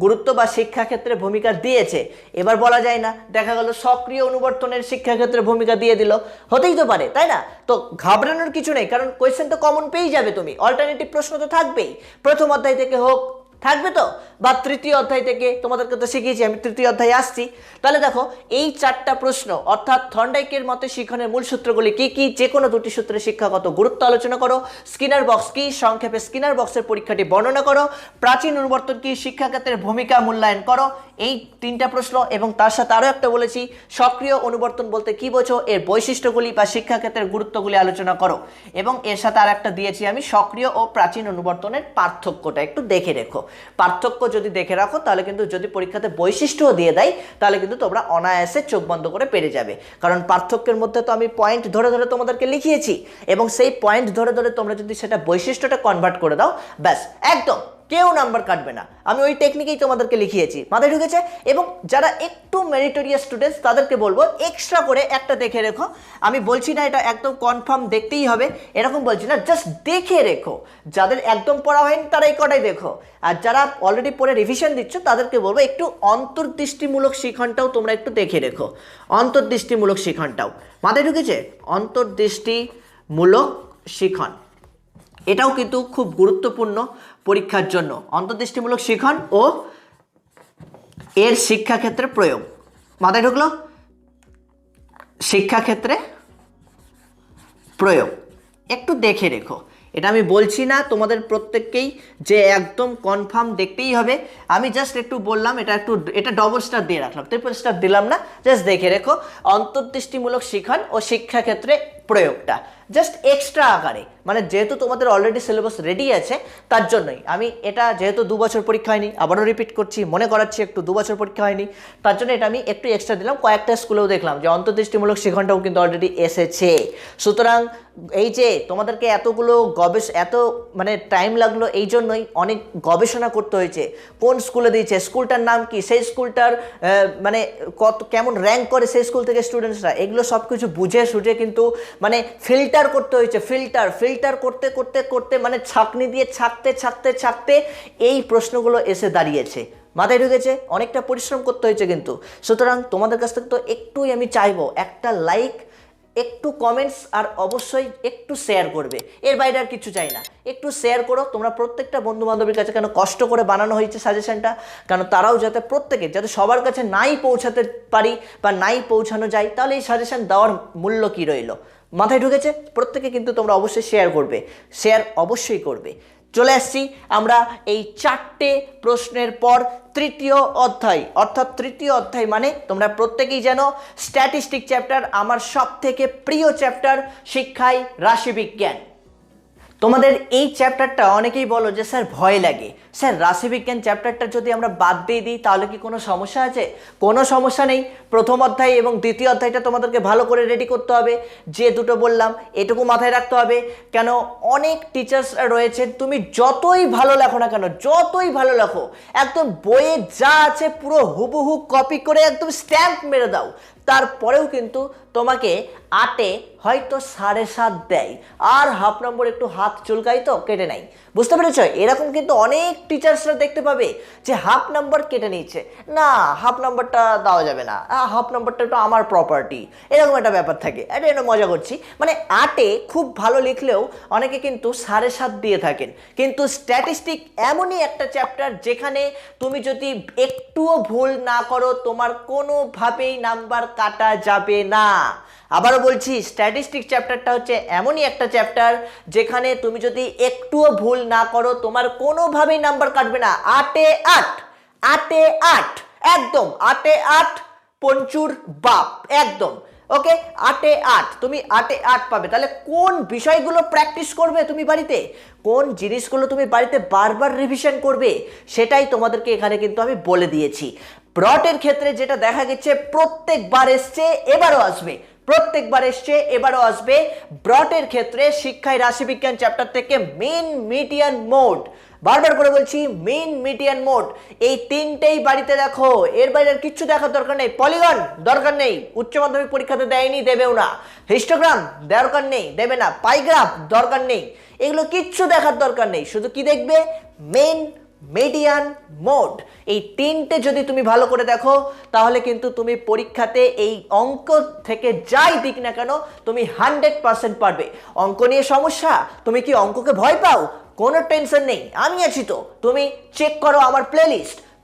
গুরুত্ব বা শিক্ষাক্ষেত্রে ভূমিকা দিয়েছে। এবার বলা যায় না, দেখা গেল সক্রিয় অনুবর্তনের শিক্ষাক্ষেত্রে ভূমিকা দিয়ে দিল, হতেই তো পারে, তাই না? তো ঘাবড়ানোর কিছু নেই, কারণ কোয়েশ্চেন তো কমন পেয়েই যাবে তুমি, অল্টারনেটিভ প্রশ্ন তো থাকবেই, প্রথম অধ্যায় থেকে হোক, থাকবে তো, বা তৃতীয় অধ্যায় থেকে, তোমাদেরকে তো শিখিয়েছি আমি, তৃতীয় অধ্যায়ে আসছি। তাহলে দেখো এই 4টা প্রশ্ন অর্থাৎ থর্নডাইকের মতে শিখনের মূল সূত্রগুলি কি কি, যে কোনো 2টি সূত্রের শিক্ষাগত গুরুত্ব আলোচনা করো, স্কিনার বক্স কি, সংক্ষেপে স্কিনার বক্সের পরীক্ষাটি বর্ণনা করো, প্রাচীন অনুবর্তন কি, শিক্ষাক্ষেত্রের ভূমিকা মূল্যায়ন করো, এই 3টা প্রশ্ন। এবং তার সাথে আরও একটা বলেছি, সক্রিয় অনুবর্তন বলতে কি বোঝো, এর বৈশিষ্ট্যগুলি বা শিক্ষাক্ষেত্রের গুরুত্বগুলি আলোচনা করো। এবং এর সাথে আর একটা দিয়েছি আমি, সক্রিয় ও প্রাচীন অনুবর্তনের পার্থক্যটা একটু দেখে রেখো। পার্থক্য যদি দেখে রাখো তাহলে কিন্তু যদি পরীক্ষাতে বৈশিষ্ট্যও দিয়ে দেয় তাহলে কিন্তু তোমরা অনায়াসে চোখ বন্ধ করে পেরে যাবে, কারণ পার্থক্যের মধ্যে তো আমি পয়েন্ট ধরে ধরে তোমাদেরকে লিখিয়েছি, এবং সেই পয়েন্ট ধরে ধরে তোমরা যদি সেটা বৈশিষ্ট্যটা কনভার্ট করে দাও, ব্যাস একদম কেউ নাম্বার কাটবে না। আমি ওই টেকনিকেই তোমাদেরকে লিখিয়েছি, মাথায় ঢুকেছে? এবং যারা একটু মেরিটোরিয়াস স্টুডেন্টস তাদেরকে বলবো এক্সট্রা করে একটা দেখে রেখো। আমি বলছি না এটা একদম কনফার্ম দেখতেই হবে, এরকম বলছি না, জাস্ট দেখে রেখো। যাদের একদম পড়া হয়নি তারা এই কটাই দেখো, আর যারা অলরেডি পড়ে রিভিশন দিচ্ছ তাদেরকে বলবো একটু অন্তর্দৃষ্টিমূলক শিখনটাও তোমরা একটু দেখে রেখো। অন্তর্দৃষ্টিমূলক শিখনটাও মাথায় ঢুকেছে? অন্তর্দৃষ্টিমূলক শিখন এটাও কিন্তু খুব গুরুত্বপূর্ণ পরীক্ষার জন্য। অন্তর্দৃষ্টিমূলক শিখন ও এর শিক্ষাক্ষেত্রে প্রয়োগ, মাথায় ঢুকলো? শিক্ষাক্ষেত্রে প্রয়োগ একটু দেখে রেখো। এটা আমি বলছি না তোমাদের প্রত্যেককেই যে একদম কনফার্ম দেখতেই হবে, আমি জাস্ট একটু বললাম, এটা ডবল স্টার দিয়ে রাখলাম, ট্রিপল স্টার দিলাম না, জাস্ট দেখে রেখো। অন্তর্দৃষ্টিমূলক শিখন ও শিক্ষাক্ষেত্রে প্রয়োগটা জাস্ট এক্সট্রা আকারে, মানে যেহেতু তোমাদের অলরেডি সিলেবাস রেডি আছে তার জন্যই আমি এটা, যেহেতু 2 বছর পরীক্ষা হয়নি, আবারও রিপিট করছি, মনে করাচ্ছি একটু 2 বছর পরীক্ষা হয়নি, তার জন্য এটা আমি একটু এক্সট্রা দিলাম। কয়েকটা স্কুলেও দেখলাম যে অন্তর্দৃষ্টিমূলক শিখনটাও কিন্তু অলরেডি এসেছে। সুতরাং এই যে তোমাদেরকে এতগুলো এত মানে টাইম লাগলো, এই জন্যই অনেক গবেষণা করতে হয়েছে, কোন স্কুলে দিয়েছে, স্কুলটার নাম কি, সেই স্কুলটার মানে কেমন র্যাঙ্ক করে সেই স্কুল থেকে স্টুডেন্টসরা, এগুলো সব কিছু বুঝে সুঝে কিন্তু মানে ফিল্টার করতে হয়েছে। ফিল্টার করতে করতে করতে মানে ছাঁকনি দিয়ে ছাঁকতে এই প্রশ্নগুলো এসে দাঁড়িয়েছে, মাথায় ঢুকেছে? অনেকটা পরিশ্রম করতে হয়েছে কিন্তু। সুতরাং তোমাদের কাছ থেকে তো একটুই আমি চাইবো, একটা লাইক, একটু কমেন্টস, আর অবশ্যই একটু শেয়ার করবে, এর বাইরে আর কিছু চাই না। একটু শেয়ার করো তোমরা প্রত্যেকটা বন্ধু বান্ধবের কাছে, কেন কষ্ট করে বানানো হয়েছে সাজেশনটা, কেন তারাও যাতে যাতে সবার কাছে নাই পৌঁছাতে পারি বা নাই পৌঁছানো যায়, তাহলে এই সাজেশন দেওয়ার মূল্য কি রইল? মাথায় ঢুকেছে? প্রত্যেকে কিন্তু তোমরা অবশ্যই শেয়ার করবে, শেয়ার অবশ্যই করবে। চলে আসছি আমরা এই 4টে প্রশ্নের পর তৃতীয় অধ্যায়, অর্থাৎ তৃতীয় অধ্যায় মানে তোমরা প্রত্যেকেই জানো স্ট্যাটিস্টিক চ্যাপ্টার, আমার সব থেকে প্রিয় চ্যাপ্টার, শিক্ষায় রাশিবিজ্ঞান। তোমাদের এই চ্যাপ্টারটা অনেকেই বলো যে স্যার ভয় লাগে, স্যার রাশিবিজ্ঞান চ্যাপ্টারটা যদি আমরা বাদ দিয়ে দিই তাহলে কি কোনো সমস্যা আছে? কোনো সমস্যা নেই। প্রথম অধ্যায় এবং দ্বিতীয় অধ্যায়টা তোমাদেরকে ভালো করে রেডি করতে হবে, যে দুটো বললাম এটুকু মাথায় রাখতে হবে। কেন অনেক টিচার্সরা রয়েছে, তুমি যতই ভালো লেখো না কেন, যতই ভালো লেখো, একদম বইয়ে যা আছে পুরো হুবহু কপি করে একদম স্ট্যাম্প মেরে দাও, তারপরেও কিন্তু তোমাকে 8-এ হয়তো 7.5 দেয়, আর হাফ নম্বর একটু হাত চুলকাই তো কেটে নাই। বুঝতে পেরেছ? এরকম কিন্তু অনেক টিচার্সরা দেখতে পাবে যে হাফ নাম্বার কেটে নিচ্ছে, না হাফ নাম্বারটা দেওয়া যাবে না, হাফ নাম্বারটা একটু আমার প্রপার্টি, এরকম একটা ব্যাপার থাকে। এটা মজা করছি, মানে 8-এ খুব ভালো লিখলেও অনেকে কিন্তু 7.5 দিয়ে থাকেন। কিন্তু স্ট্যাটিস্টিক এমনই একটা চ্যাপ্টার যেখানে তুমি যদি একটুও ভুল না করো তোমার কোনোভাবেই নাম্বার কাটা যাবে না। আবারও বলছি, স্ট্যাটিস্টিক চ্যাপ্টারটা হচ্ছে এমনই একটা চ্যাপ্টার যেখানে তুমি যদি একটুও ভুল না করো তোমার কোনোভাবেই নাম্বার কাটবে না। 8-এ 8, 8-এ 8, একদম 8-এ 8 পঞ্চুর বাপ, একদম ওকে। 8-এ 8, তুমি 8-এ 8 পাবে। তাহলে কোন বিষয়গুলো প্র্যাকটিস করবে তুমি বাড়িতে, কোন জিনিসগুলো তুমি বাড়িতে বারবার রিভিশন করবে, সেটাই তোমাদেরকে এখানে কিন্তু আমি বলে দিয়েছি। ব্রটের ক্ষেত্রে যেটা দেখা গেছে প্রত্যেকবার এসছে, এবারও আসবে, প্রত্যেকবার এসছে এবারও আসবে। ব্রটের ক্ষেত্রে শিক্ষায় রাশিবিজ্ঞান চ্যাপ্টার থেকে মেন মিডিয়ান মোড বারবার করে বলছি মিন, মিডিয়ান, মোড, এই তিনটেই বাড়িতে দেখো, এর বাইরে আর কিচ্ছু দেখার দরকার নেই। পলিগন দরকার নেই, উচ্চ মাধ্যমিক পরীক্ষাতে দেয়নি, দেবেও না। হিস্টোগ্রাম দরকার নেই, দেবে না। পাইগ্রাফ দরকার নেই, এগুলো কিচ্ছু দেখার দরকার নেই। শুধু কি দেখবে? মেন, মিডিয়ান, মোড, এই তিনটে যদি তুমি ভালো করে দেখো তাহলে কিন্তু তুমি পরীক্ষাতে এই অঙ্ক থেকে যাই দিক না কেন তুমি 100% পারবে। অঙ্ক নিয়ে সমস্যা, তুমি কি অঙ্ককে ভয় পাও? কোনো টেনশন নেই, আমি আছি তো। তুমি চেক করো আমার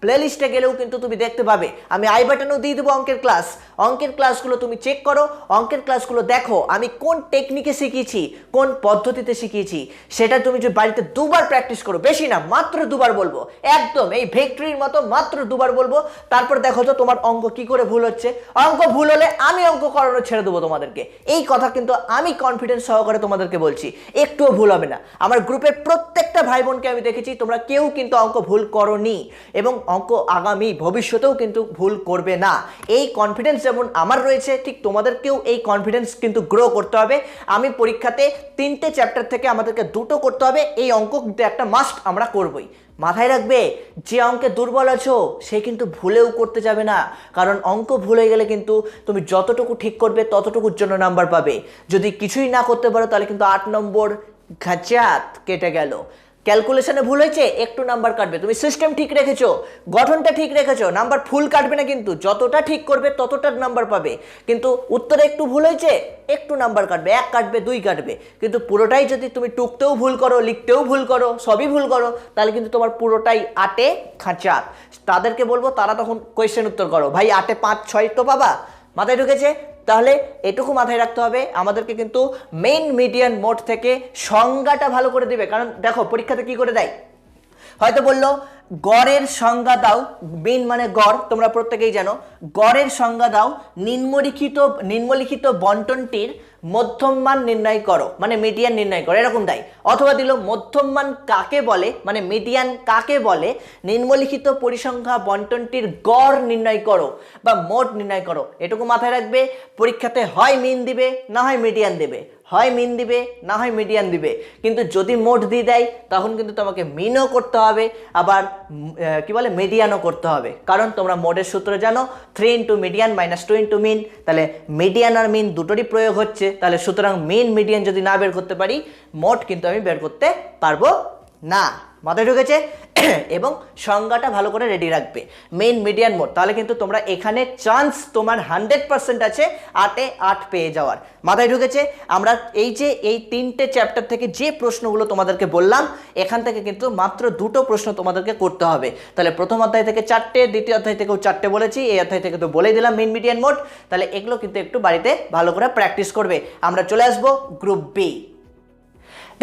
প্লেলিস্টে গেলেও কিন্তু তুমি দেখতে পাবে, আমি আই বাটনেও দিয়ে দেবো অঙ্কের ক্লাসগুলো তুমি চেক করো, অঙ্কের ক্লাসগুলো দেখো আমি কোন টেকনিকে শিখিয়েছি, কোন পদ্ধতিতে শিখিয়েছি, সেটা তুমি যদি বাড়িতে দুবার প্র্যাকটিস করো, বেশি না, মাত্র দুবার বলবো, একদম এই ভিক্টরির মতো মাত্র দুবার বলবো, তারপর দেখো তো তোমার অঙ্ক কি করে ভুল হচ্ছে। অঙ্ক ভুল হলে আমি অঙ্ক করানো ছেড়ে দেবো তোমাদেরকে, এই কথা কিন্তু আমি কনফিডেন্স সহকারে তোমাদেরকে বলছি, একটুও ভুল হবে না। আমার গ্রুপের প্রত্যেকটা ভাই বোনকে আমি দেখেছি তোমরা কেউ কিন্তু অঙ্ক ভুল করোনি, এবং অঙ্ক আগামী ভবিষ্যতেও কিন্তু ভুল করবে না। এই কনফিডেন্স যেমন আমার রয়েছে ঠিক তোমাদেরকেও এই কনফিডেন্স কিন্তু গ্রো করতে হবে। আমি পরীক্ষাতে 3টে চ্যাপ্টার থেকে আমাদেরকে 2টো করতে হবে, এই অঙ্ক কিন্তু একটা মাস্ট আমরা করবই। মাথায় রাখবে, যে অঙ্কে দুর্বল আছো সে কিন্তু ভুলেও করতে যাবে না, কারণ অঙ্ক ভুল হয়ে গেলে কিন্তু তুমি যতটুকু ঠিক করবে ততটুকুর জন্য নাম্বার পাবে। যদি কিছুই না করতে পারো তাহলে কিন্তু 8 নম্বর ঘাচাত কেটে গেল। ক্যালকুলেশনে ভুল হয়েছে, একটু নাম্বার কাটবে। তুমি সিস্টেম ঠিক রেখেছো, গঠনটা ঠিক রেখেছো, নাম্বার ফুল কাটবে না, কিন্তু যতটা ঠিক করবে ততটা নাম্বার পাবে। কিন্তু উত্তরে একটু ভুল হয়েছে, একটু নাম্বার কাটবে, 1 কাটবে, 2 কাটবে। কিন্তু পুরোটাই যদি তুমি টুকতেও ভুল করো, লিখতেও ভুল করো, সবই ভুল করো, তাহলে কিন্তু তোমার পুরোটাই 8-এ খাঁচাত। তাদেরকে বলবো তারা তখন কোয়েশ্চেন উত্তর করো, ভাই 8-এ 5, 6 তো পাবা। মাথায় ঢুকেছে? তাহলে এটুকু মাথায় রাখতে হবে, আমাদেরকে কিন্তু মেইন, মিডিয়ান, মোড থেকে সংজ্ঞাটা ভালো করে দিবে। কারণ দেখো পরীক্ষাতে কি করে দেয়, হয়তো বললো গড়ের সংজ্ঞা দাও, মেইন মানে গড়, তোমরা প্রত্যেকেই জানো, গড়ের সংজ্ঞা দাও, নিম্নলিখিত বন্টনটির মধ্যম মান নির্ণয় করো, মানে মিডিয়ান নির্ণয় করো, এরকম দেয়। অথবা দিল মধ্যম মান কাকে বলে, মানে মিডিয়ান কাকে বলে, নিম্নলিখিত পরিসংখ্যা বন্টনটির গড় নির্ণয় করো বা মোড নির্ণয় করো। এটুকু মাথায় রাখবে, পরীক্ষাতে হয় মিন দিবে না হয় মিডিয়ান দেবে, হয় মিন দিবে না হয় মিডিয়ান দিবে। কিন্তু যদি মোড দিয়ে দেয় তখন কিন্তু তোমাকে মিনও করতে হবে, আবার কি বলে মিডিয়ানও করতে হবে। কারণ তোমরা মোডের সূত্র জানো, 3 into median minus 2 into mean, তাহলে মিডিয়ান আর মিন দুটোরই প্রয়োগ হচ্ছে। তাহলে সুতরাং মিন মিডিয়ান যদি না বের করতে পারি, মোড কিন্তু আমি বের করতে পারবো না। মাথায় ঢুকেছে? এবং সংজ্ঞাটা ভালো করে রেডি রাখবে, মেইন, মিডিয়ান, মোড, তাহলে কিন্তু তোমরা এখানে চান্স তোমার 100% আছে 8-এ 8 পেয়ে যাওয়ার। মাথায় ঢুকেছে? আমরা এই যে এই 3টে চ্যাপ্টার থেকে যে প্রশ্নগুলো তোমাদেরকে বললাম, এখান থেকে কিন্তু মাত্র 2টো প্রশ্ন তোমাদেরকে করতে হবে। তাহলে প্রথম অধ্যায় থেকে 4টে, দ্বিতীয় অধ্যায় থেকেও 4টে বলেছি, এই অধ্যায় থেকে তো বলেই দিলাম মেইন, মিডিয়ান, মোড। তাহলে এগুলো কিন্তু একটু বাড়িতে ভালো করে প্র্যাকটিস করবে। আমরা চলে আসবো গ্রুপ বি।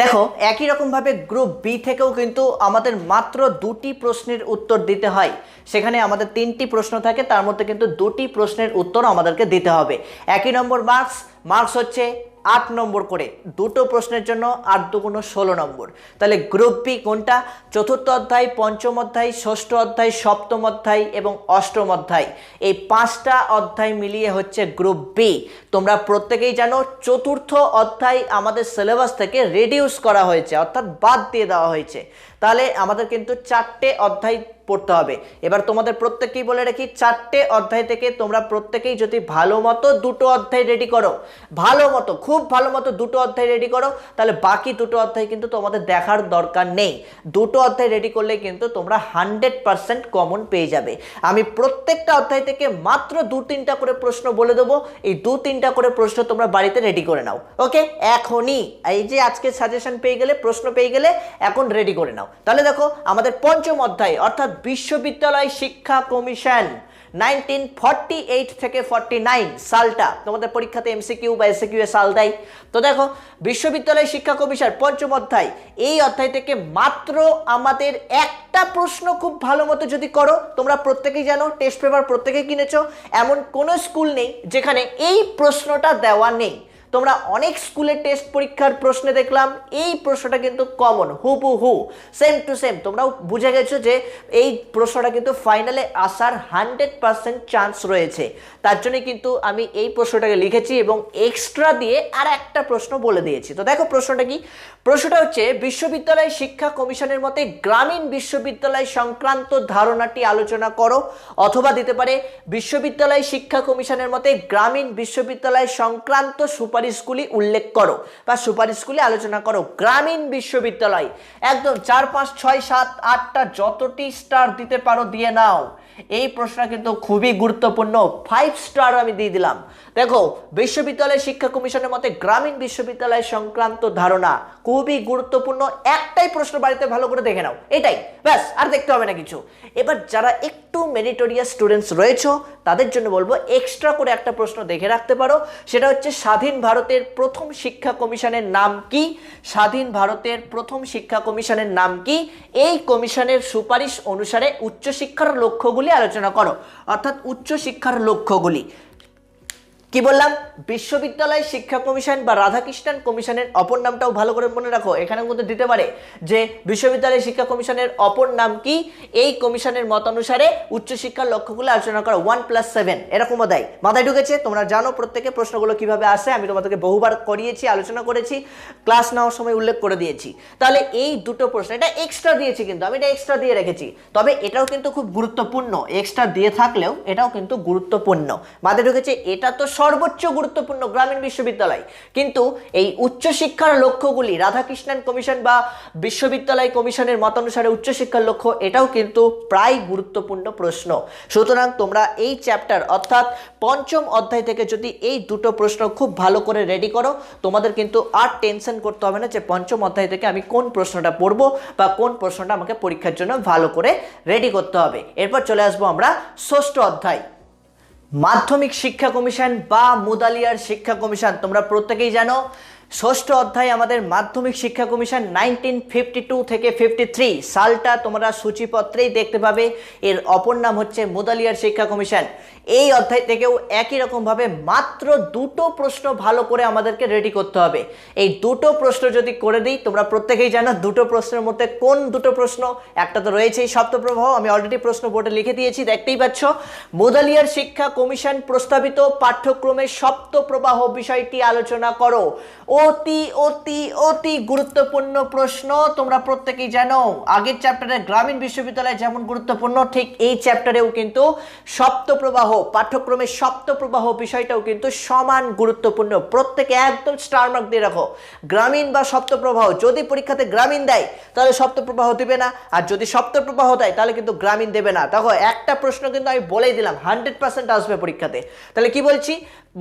দেখো একই রকমভাবে গ্রুপ বি থেকেও কিন্তু আমাদের মাত্র 2টি প্রশ্নের উত্তর দিতে হয়। সেখানে আমাদের 3টি প্রশ্ন থাকে, তার মধ্যে কিন্তু 2টি প্রশ্নের উত্তর আমাদেরকে দিতে হবে। একই নম্বর মার্কস হচ্ছে 8 নম্বর করে, 2টো প্রশ্নের জন্য 8 দুগুণ 16 নম্বর। তাহলে গ্রুপ বি কোনটা? চতুর্থ অধ্যায়, পঞ্চম অধ্যায়, ষষ্ঠ অধ্যায়, সপ্তম অধ্যায় এবং অষ্টম অধ্যায়, এই 5টা অধ্যায় মিলিয়ে হচ্ছে গ্রুপ বি। তোমরা প্রত্যেকেই জানো চতুর্থ অধ্যায় আমাদের সিলেবাস থেকে রিডিউস করা হয়েছে, অর্থাৎ বাদ দিয়ে দেওয়া হয়েছে। তাহলে আমাদের কিন্তু 4টে অধ্যায় পড়তে হবে। এবার তোমাদের প্রত্যেককেই বলে রাখি, 4টে অধ্যায় থেকে তোমরা প্রত্যেকেই যদি ভালো মতো 2টো অধ্যায় রেডি করো, ভালো মতো, খুব ভালো মতো 2টো অধ্যায় রেডি করো, তাহলে বাকি 2টো অধ্যায় কিন্তু তোমাদের দেখার দরকার নেই। 2টো অধ্যায় রেডি করলে কিন্তু তোমরা 100% কমন পেয়ে যাবে। আমি প্রত্যেকটা অধ্যায় থেকে মাত্র 2-3টা করে প্রশ্ন বলে দেবো, এই 2-3টা করে প্রশ্ন তোমরা বাড়িতে রেডি করে নাও। ওকে, এখনই এই যে আজকে সাজেশন পেয়ে গেলে, প্রশ্ন পেয়ে গেলে, এখন রেডি করে নাও। তাহলে দেখো আমাদের পঞ্চম অধ্যায়, অর্থাৎ বিশ্ববিদ্যালয় শিক্ষা কমিশন 1948 থেকে 49 সালটা তোমাদের পরীক্ষাতে এমসিকিউ বা এসকিউ এ সাল দেয়। তো দেখো বিশ্ববিদ্যালয় শিক্ষা কমিশন পঞ্চম অধ্যায়, এই অধ্যায় থেকে মাত্র আমাদের একটা প্রশ্ন খুব ভালো মতো যদি করো, তোমরা প্রত্যেকেই জানো টেস্ট পেপার প্রত্যেকেই কিনেছো, এমন কোনো স্কুল নেই যেখানে এই প্রশ্নটা দেওয়া নেই। তোমরা অনেক স্কুলের টেস্ট পরীক্ষার প্রশ্নে দেখলাম এই প্রশ্নটা কিন্তু কমন, হুবহু সেম টু সেম। তোমরাও বুঝে গেছো যে এই প্রশ্নটা কিন্তু ফাইনালে আসার 100% চান্স রয়েছে। তার জন্য কিন্তু আমি এই প্রশ্নটাকে লিখেছি এবং এক্সট্রা দিয়ে আর একটা প্রশ্ন বলে দিয়েছি। তো দেখো প্রশ্নটা কি, প্রশ্নটা হচ্ছে বিশ্ববিদ্যালয় শিক্ষা কমিশনের মতে গ্রামীণ বিশ্ববিদ্যালয় সংক্রান্ত ধারণাটি আলোচনা করো, অথবা দিতে পারে বিশ্ববিদ্যালয় শিক্ষা কমিশনের মতে গ্রামীণ বিশ্ববিদ্যালয় সংক্রান্ত সুপারিশগুলি উল্লেখ করো বা সুপারিশগুলি আলোচনা করো। গ্রামীণ বিশ্ববিদ্যালয় একদম 4 5 6 7 8টা যতটি স্টার দিতে পারো দিয়ে নাও। এই প্রশ্নটা কিন্তু খুবই গুরুত্বপূর্ণ, 5 স্টার আমি দিয়ে দিলাম। দেখো বিশ্ববিদ্যালয় শিক্ষা কমিশনের মতে গ্রামীণ বিশ্ববিদ্যালয় সংক্রান্ত ধারণা খুবই গুরুত্বপূর্ণ। একটাই প্রশ্ন বাড়িতে ভালো করে দেখে নাও, এটাই ব্যাস, আর দেখতে হবে না কিছু। এবার যারা একটু মেরিটোরিয়াস স্টুডেন্টস রয়েছে তাদের জন্য বলবো এক্সট্রা করে একটা প্রশ্ন দেখে রাখতে পারো, সেটা হচ্ছে স্বাধীন ভারতের প্রথম শিক্ষা কমিশনের নাম কি? স্বাধীন ভারতের প্রথম শিক্ষা কমিশনের নাম কি? এই কমিশনের সুপারিশ অনুসারে উচ্চশিক্ষার লক্ষ্যগুলি আলোচনা করো, অর্থাৎ উচ্চশিক্ষার লক্ষ্যগুলি। কি বললাম? বিশ্ববিদ্যালয় শিক্ষা কমিশন বা রাধাকৃষ্ণন কমিশনের অপর নামটাও ভালো করে মনে রাখো, এখানে কিন্তু দিতে পারে যে বিশ্ববিদ্যালয় শিক্ষা কমিশনের অপর নাম কি, এই কমিশনের মতানুসারে উচ্চশিক্ষার লক্ষ্যগুলো আলোচনা করো। 1+7 এরকমও দেয়, মাথায় ঢুকেছে? তোমরা জানো প্রত্যেকে প্রশ্নগুলো কিভাবে আসে, আমি তোমাদেরকে বহুবার করিয়েছি, আলোচনা করেছি, ক্লাস নেওয়ার সময় উল্লেখ করে দিয়েছি। তাহলে এই দুটো প্রশ্ন, এটা এক্সট্রা দিয়েছি কিন্তু আমি, এটা এক্সট্রা দিয়ে রেখেছি, তবে এটাও কিন্তু খুব গুরুত্বপূর্ণ, এক্সট্রা দিয়ে থাকলেও এটাও কিন্তু গুরুত্বপূর্ণ। মাথায় ঢুকেছে? এটা তো সর্বোচ্চ গুরুত্বপূর্ণ গ্রামীণ বিশ্ববিদ্যালয়, কিন্তু এই উচ্চশিক্ষার লক্ষ্যগুলি রাধাকৃষ্ণন কমিশন বা বিশ্ববিদ্যালয় কমিশনের মতানুসারে উচ্চশিক্ষার লক্ষ্য, এটাও কিন্তু প্রায় গুরুত্বপূর্ণ প্রশ্ন। সুতরাং তোমরা এই চ্যাপ্টার অর্থাৎ পঞ্চম অধ্যায় থেকে যদি এই দুটো প্রশ্ন খুব ভালো করে রেডি করো, তোমাদের কিন্তু আর টেনশন করতে হবে না যে পঞ্চম অধ্যায় থেকে আমি কোন প্রশ্নটা পড়বো বা কোন প্রশ্নটা আমাকে পরীক্ষার জন্য ভালো করে রেডি করতে হবে। এরপর চলে আসবো আমরা ষষ্ঠ অধ্যায়, মাধ্যমিক শিক্ষা কমিশন বা মুদালিয়ার শিক্ষা কমিশন। তোমরা প্রত্যেকেই জানো ষষ্ঠ অধ্যায় আমাদের মাধ্যমিক শিক্ষা কমিশন 1952 থেকে 53 সালটা তোমরা সূচিপত্রেই দেখতে পাবে। এর অপর নাম হচ্ছে মুদালিয়ার শিক্ষা কমিশন। এই অধ্যায় থেকেও একই রকমভাবে মাত্র দুটো প্রশ্ন ভালো করে আমাদেরকে রেডি করতে হবে। এই দুটো প্রশ্ন যদি করে দিই, তোমরা প্রত্যেকেই জানো দুটো প্রশ্নের মধ্যে কোন দুটো প্রশ্ন, একটা তো রয়েছেই সপ্তপ্রবাহ, আমি অলরেডি প্রশ্ন বোর্ডে লিখে দিয়েছি, দেখতেই পাচ্ছ। মুদালিয়ার শিক্ষা কমিশন প্রস্তাবিত পাঠ্যক্রমের সপ্তপ্রবাহ বিষয়টি আলোচনা করো। অতি অতি অতি গুরুত্বপূর্ণ প্রশ্ন, তোমরা প্রত্যেকেই জানো আগের চ্যাপ্টারে গ্রামীণ বিশ্ববিদ্যালয় যেমন গুরুত্বপূর্ণ, ঠিক এই চ্যাপ্টারেও কিন্তু সপ্তপ্রবাহ পাঠ্যক্রমের সপ্তপ্রবাহ বিষয়টাও কিন্তু সমান গুরুত্বপূর্ণ। প্রত্যেকে একদম স্টার মার্ক দিয়ে রাখো। গ্রামীণ বা সপ্তপ্রবাহ, যদি পরীক্ষাতে গ্রামীণ দেয় তাহলে সপ্তপ্রবাহ দিবে না, আর যদি সপ্তপ্রবাহ দেয় তাহলে কিন্তু গ্রামীণ দেবে না। দেখো একটা প্রশ্ন কিন্তু আমি বলেই দিলাম 100% আসবে পরীক্ষাতে। তাহলে কি বলছি?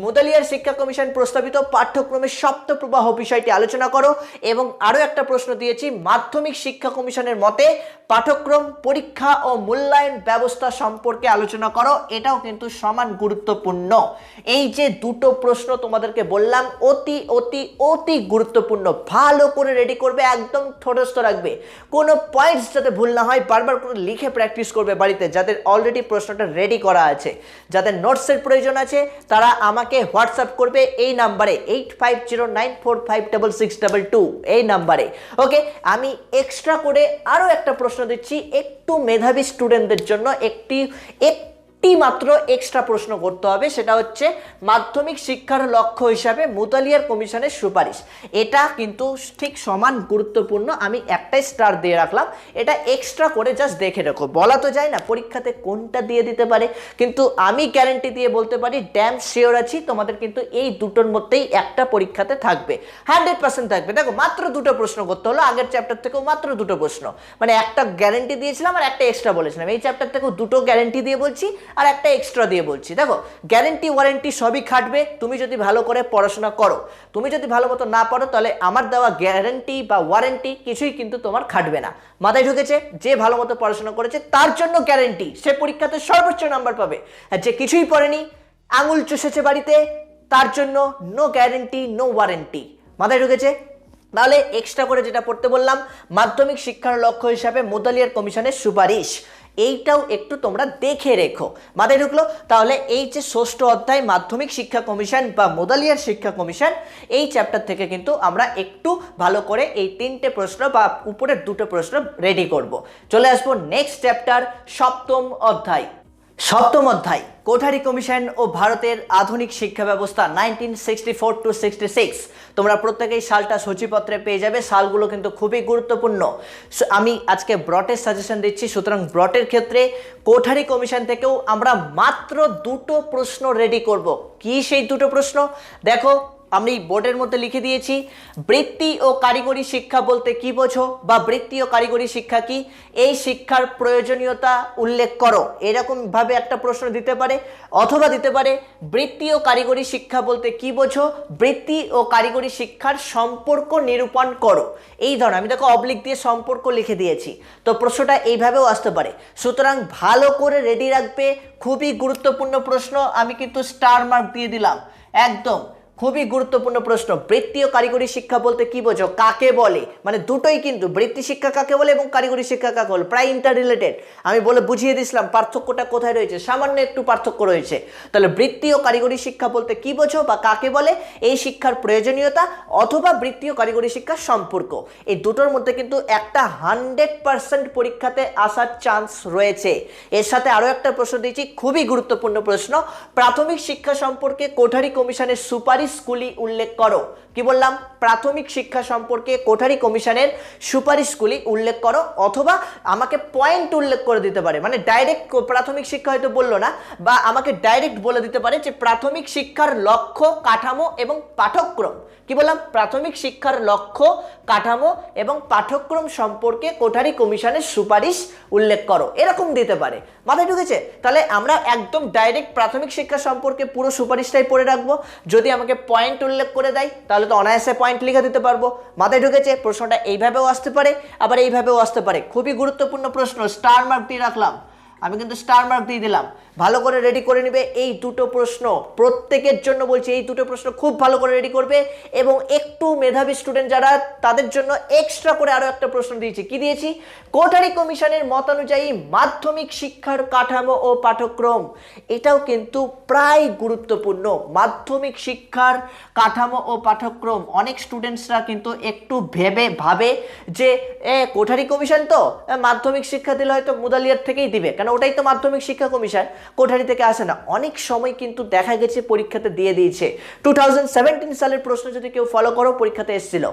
মুদালিয়ার শিক্ষা কমিশন প্রস্তাবিত পাঠ্যক্রমের সপ্তপ্রবাহ বিষয়টি আলোচনা করো। এবং আরো একটা প্রশ্ন দিয়েছি, মাধ্যমিক শিক্ষা কমিশনের মতে পাঠ্যক্রম, পরীক্ষা ও মূল্যায়ন ব্যবস্থা সম্পর্কে আলোচনা করো। এটাও কিন্তু সমান গুরুত্বপূর্ণ। এই যে দুটো প্রশ্ন তোমাদেরকে বললাম অতি অতি অতি গুরুত্বপূর্ণ, ভালো করে রেডি করবে, একদম ঠোঁটস্থ রাখবে, কোনো পয়েন্টস যাতে ভুল না হয় বারবার করে লিখে প্র্যাকটিস করবে বাড়িতে। যাদের অলরেডি প্রশ্নটা রেডি করা আছে, যাদের নোটসের প্রয়োজন আছে, তারা আমাকে হোয়াটসঅ্যাপ করবে এই নাম্বারে 8509456622 এই নাম্বারে। ওকে, আমি এক্সট্রা করে আরো একটা প্রশ্ন দিচ্ছি একটু মেধাবী স্টুডেন্টদের জন্য, একটি মাত্র এক্সট্রা প্রশ্ন করতে হবে, সেটা হচ্ছে মাধ্যমিক শিক্ষার লক্ষ্য হিসাবে মুদালিয়ার কমিশনের সুপারিশ। এটা কিন্তু ঠিক সমান গুরুত্বপূর্ণ, আমি একটাই স্টার দিয়ে রাখলাম, এটা এক্সট্রা করে জাস্ট দেখে রাখো। বলা তো যায় না পরীক্ষাতে কোনটা দিয়ে দিতে পারে, কিন্তু আমি গ্যারান্টি দিয়ে বলতে পারি, ড্যাম শিওর আছি তোমাদের কিন্তু এই দুটোর মধ্যেই একটা পরীক্ষাতে থাকবে, 100% থাকবে। দেখো মাত্র দুটো প্রশ্ন করতে হলো, আগের চ্যাপ্টার থেকেও মাত্র দুটো প্রশ্ন, মানে একটা গ্যারান্টি দিয়েছিলাম আর একটা এক্সট্রা বলেছিলাম। এই চ্যাপ্টার থেকেও দুটো গ্যারান্টি দিয়ে বলছি আর একটা এক্সট্রা দিয়ে বলছি। দেখো গ্যারান্টি ওয়ারেন্টি সবই খাটবে তুমি যদি ভালো করে পড়াশোনা করো। তুমি যদি ভালো মতো না পড়ো তাহলে আমার দেওয়া গ্যারান্টি বা ওয়ারেন্টি কিছুই কিন্তু তোমার খাটবে না। মাথায় ঢুকেছে? যে ভালো মতো পড়াশোনা করেছে তার জন্য গ্যারান্টি, সে পরীক্ষাতে সর্বোচ্চ নাম্বার পাবে। আর যে কিছুই পড়েনি, আঙুল চুষেছে বাড়িতে, তার জন্য নো গ্যারান্টি নো ওয়ারেন্টি। মাথায় ঢুকেছে? তাহলে এক্সট্রা করে যেটা পড়তে বললাম, মাধ্যমিক শিক্ষার লক্ষ্য হিসাবে মুদালিয়ার কমিশনের সুপারিশ, এইটাও একটু তোমরা দেখে রেখো, মাথায় ঢুকলো? তাহলে এই যে ষষ্ঠ অধ্যায় মাধ্যমিক শিক্ষা কমিশন বা মোদালিয়ার শিক্ষা কমিশন, এই চ্যাপ্টার থেকে কিন্তু আমরা একটু ভালো করে এই 3টে প্রশ্ন বা উপরের 2টো প্রশ্ন রেডি করব। চলে আসবো নেক্সট চ্যাপ্টার, সপ্তম অধ্যায়। সপ্তম অধ্যায় কোঠারি কমিশন ও ভারতের আধুনিক শিক্ষা ব্যবস্থা 1964 to 66। তোমরা প্রত্যেকেই সালটা সূচিপত্রে পেয়ে যাবে, সালগুলো কিন্তু খুবই গুরুত্বপূর্ণ। আমি আজকে ব্রটের সাজেশন দিচ্ছি, সুতরাং ব্রটের ক্ষেত্রে কোঠারি কমিশন থেকেও আমরা মাত্র 2টো প্রশ্ন রেডি করব। কি সেই 2টো প্রশ্ন? দেখো আমি বোর্ডের মধ্যে লিখে দিয়েছি, বৃত্তি ও কারিগরি শিক্ষা বলতে কি বোঝো, বা বৃত্তি ও কারিগরি শিক্ষা কি, এই শিক্ষার প্রয়োজনীয়তা উল্লেখ করো, এরকম ভাবে একটা প্রশ্ন দিতে পারে। অথবা দিতে পারে, বৃত্তি ও কারিগরি শিক্ষা বলতে কি বোঝো, বৃত্তি ও কারিগরি শিক্ষার সম্পর্ক নিরূপণ করো। এই ধরনের, আমি দেখো অবলিক দিয়ে সম্পর্ক লিখে দিয়েছি, তো প্রশ্নটা এইভাবেও আসতে পারে। সুতরাং ভালো করে রেডি রাখবে, খুবই গুরুত্বপূর্ণ প্রশ্ন, আমি কিন্তু স্টার মার্ক দিয়ে দিলাম, একদম খুবই গুরুত্বপূর্ণ প্রশ্ন। বৃত্তি ও কারিগরি শিক্ষা বলতে কি বোঝো, কাকে বলে, মানে দুটোই কিন্তু, বৃত্তি শিক্ষা কাকে বলে এবং কারিগরি শিক্ষা কাকে বলে, প্রায় ইন্টার রিলেটেড। আমি বলে বুঝিয়ে দিয়েছিলাম পার্থক্যটা কোথায় রয়েছে, সামান্য একটু পার্থক্য রয়েছে। তাহলে বৃত্তি ও কারিগরি শিক্ষা বলতে কি বোঝো বা কাকে বলে, এই শিক্ষার প্রয়োজনীয়তা, অথবা বৃত্তি ও কারিগরি শিক্ষার সম্পর্ক, এই দুটোর মধ্যে কিন্তু একটা 100% পরীক্ষাতে আসার চান্স রয়েছে। এর সাথে আরো একটা প্রশ্ন দিয়েছি, খুবই গুরুত্বপূর্ণ প্রশ্ন, প্রাথমিক শিক্ষা সম্পর্কে কোঠারি কমিশনের সুপারিশগুলি উল্লেখ করো। কি বললাম? প্রাথমিক শিক্ষা সম্পর্কে কোঠারি কমিশনের সুপারিশগুলি উল্লেখ করো, অথবা আমাকে পয়েন্ট উল্লেখ করে দিতে পারে, মানে ডাইরেক্ট প্রাথমিক শিক্ষা হয়তো বললো না, বা আমাকে ডাইরেক্ট বলে দিতে পারে যে প্রাথমিক শিক্ষার লক্ষ্য, কাঠামো এবং পাঠ্যক্রম। কি বললাম? প্রাথমিক শিক্ষার লক্ষ্য, কাঠামো এবং পাঠ্যক্রম সম্পর্কে কোঠারি কমিশনের সুপারিশ উল্লেখ করো, এরকম দিতে পারে। মাথায় ঢুকেছে? তাহলে আমরা একদম ডাইরেক্ট প্রাথমিক শিক্ষা সম্পর্কে পুরো সুপারিশটাই পড়ে রাখবো। যদি আমাকে পয়েন্ট উল্লেখ করে দেয় তাহলে তো অনায়াসে পয়েন্ট লিখে দিতে পারবো। মাথায় ঢুকেছে? প্রশ্নটা এইভাবেও আসতে পারে, আবার এইভাবেও আসতে পারে। খুবই গুরুত্বপূর্ণ প্রশ্ন, স্টার মার্ক দিয়ে রাখলাম, আমি কিন্তু স্টার মার্ক দিয়ে দিলাম। ভালো করে রেডি করে নিবে এই 2টো প্রশ্ন, প্রত্যেকের জন্য বলছি, এই 2টো প্রশ্ন খুব ভালো করে রেডি করবে। এবং একটু মেধাবী স্টুডেন্ট যারা, তাদের জন্য এক্সট্রা করে আরো একটা প্রশ্ন দিয়েছি। কি দিয়েছি? কোঠারি কমিশনের মতানুযায়ী মাধ্যমিক শিক্ষার কাঠামো ও পাঠ্যক্রম, এটাও কিন্তু প্রায় গুরুত্বপূর্ণ। মাধ্যমিক শিক্ষার কাঠামো ও পাঠ্যক্রম, অনেক স্টুডেন্টসরা কিন্তু একটু ভাবে যে কোঠারি কমিশন তো মাধ্যমিক শিক্ষা দিলে হয়তো মুদালিয়ার থেকেই দিবে, কারণ ওটাই তো মাধ্যমিক শিক্ষা কমিশন, কোঠারি থেকে আসে না। অনেক সময় কিন্তু দেখা গেছে পরীক্ষাতে দিয়ে দিয়েছে। 2017 সালের প্রশ্ন যদি কেউ ফলো করো, পরীক্ষাতে এসেছিল।